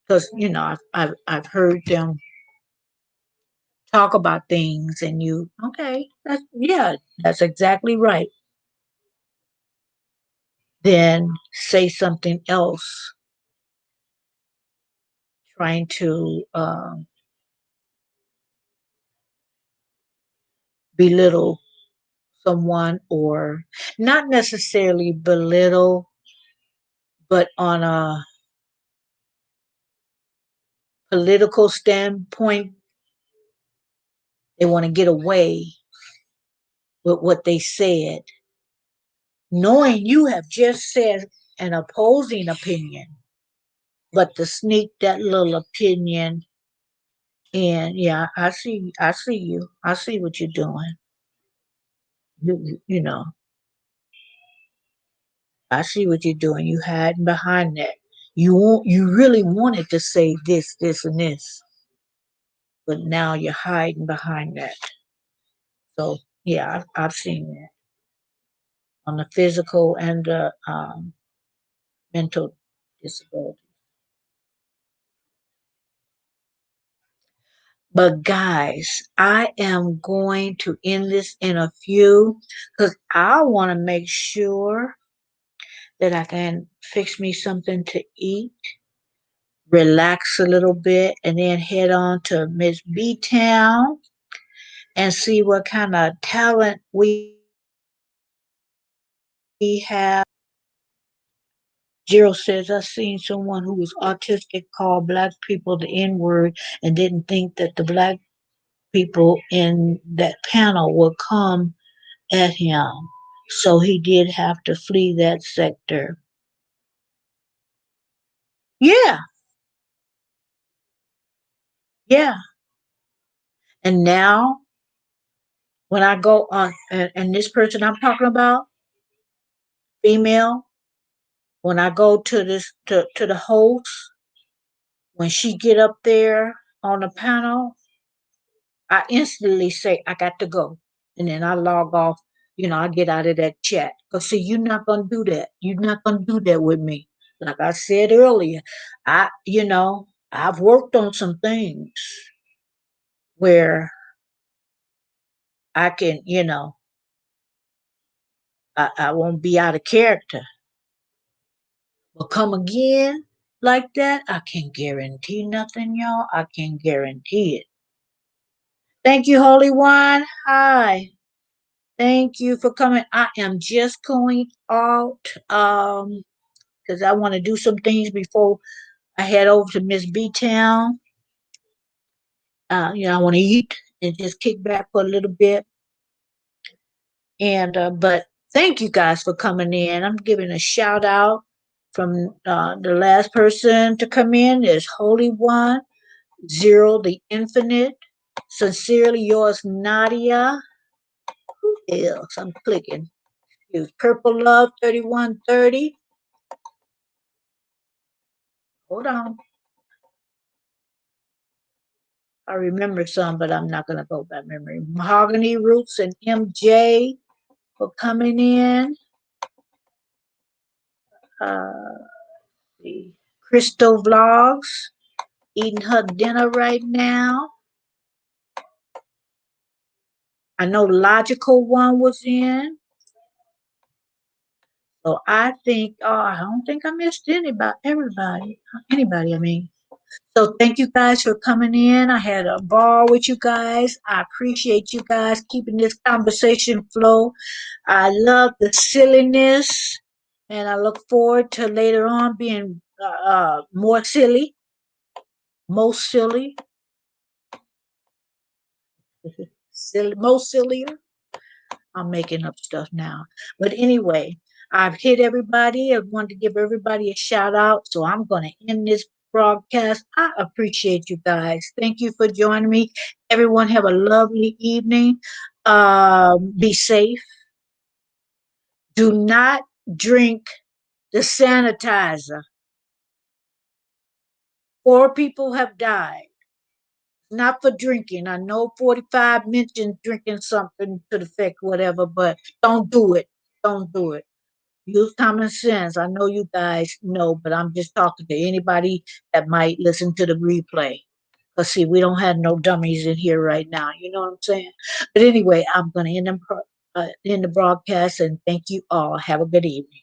Because I've heard them talk about things, and okay, that's exactly right. Then say something else, trying to belittle someone, or not necessarily belittle, but on a political standpoint, they want to get away with what they said, knowing you have just said an opposing opinion, but to sneak that little opinion in. Yeah, I see you. I see what you're doing. You know, I see what you're doing. You hiding behind that. You really wanted to say this, and this, but now you're hiding behind that. So yeah, I've seen that on the physical and the mental disability. But guys, I am going to end this in a few, because I want to make sure that I can fix me something to eat, relax a little bit, and then head on to Miss B Town and see what kind of talent we have. Gerald says, I seen someone who was autistic call black people the N word and didn't think that the black people in that panel would come at him. So he did have to flee that sector. Yeah, yeah. And now when I go on, and this person I'm talking about, female, when I go to to the host, when she get up there on the panel, I instantly say I got to go, and then I log off. I get out of that chat. Cause see, you're not gonna do that. You're not gonna do that with me. Like I said earlier, I've worked on some things where I can, I won't be out of character. But come again like that, I can't guarantee nothing, y'all. I can't guarantee it. Thank you, Holy One. Hi. Thank you for coming. I am just going out because I want to do some things before I head over to Miss B Town. I want to eat and just kick back for a little bit. And but thank you guys for coming in. I'm giving a shout out from the last person to come in is Holy One, Zero the Infinite. Sincerely yours, Nadia. Who else? I'm clicking. Use Purple Love 3130. Hold on. I remember some, but I'm not going to go by memory. Mahogany Roots and MJ for coming in. Uh, see. Crystal Vlogs, eating her dinner right now. I know Logical One was in. So I think, I don't think I missed anybody, I mean. So thank you guys for coming in. I had a ball with you guys. I appreciate you guys keeping this conversation flow. I love the silliness, and I look forward to later on being more silly, most silly, silly, most sillier. I'm making up stuff now. But anyway, I've hit everybody. I want to give everybody a shout out. So I'm going to end this broadcast. I appreciate you guys. Thank you for joining me. Everyone have a lovely evening. Be safe. Do not drink the sanitizer. 4 people have died. Not for drinking. I know 45 mentioned drinking something to the effect, whatever, but don't do it. Don't do it. Use common sense. I know you guys know, but I'm just talking to anybody that might listen to the replay. Because, see, we don't have no dummies in here right now. You know what I'm saying? But anyway, I'm going to end the broadcast and thank you all. Have a good evening.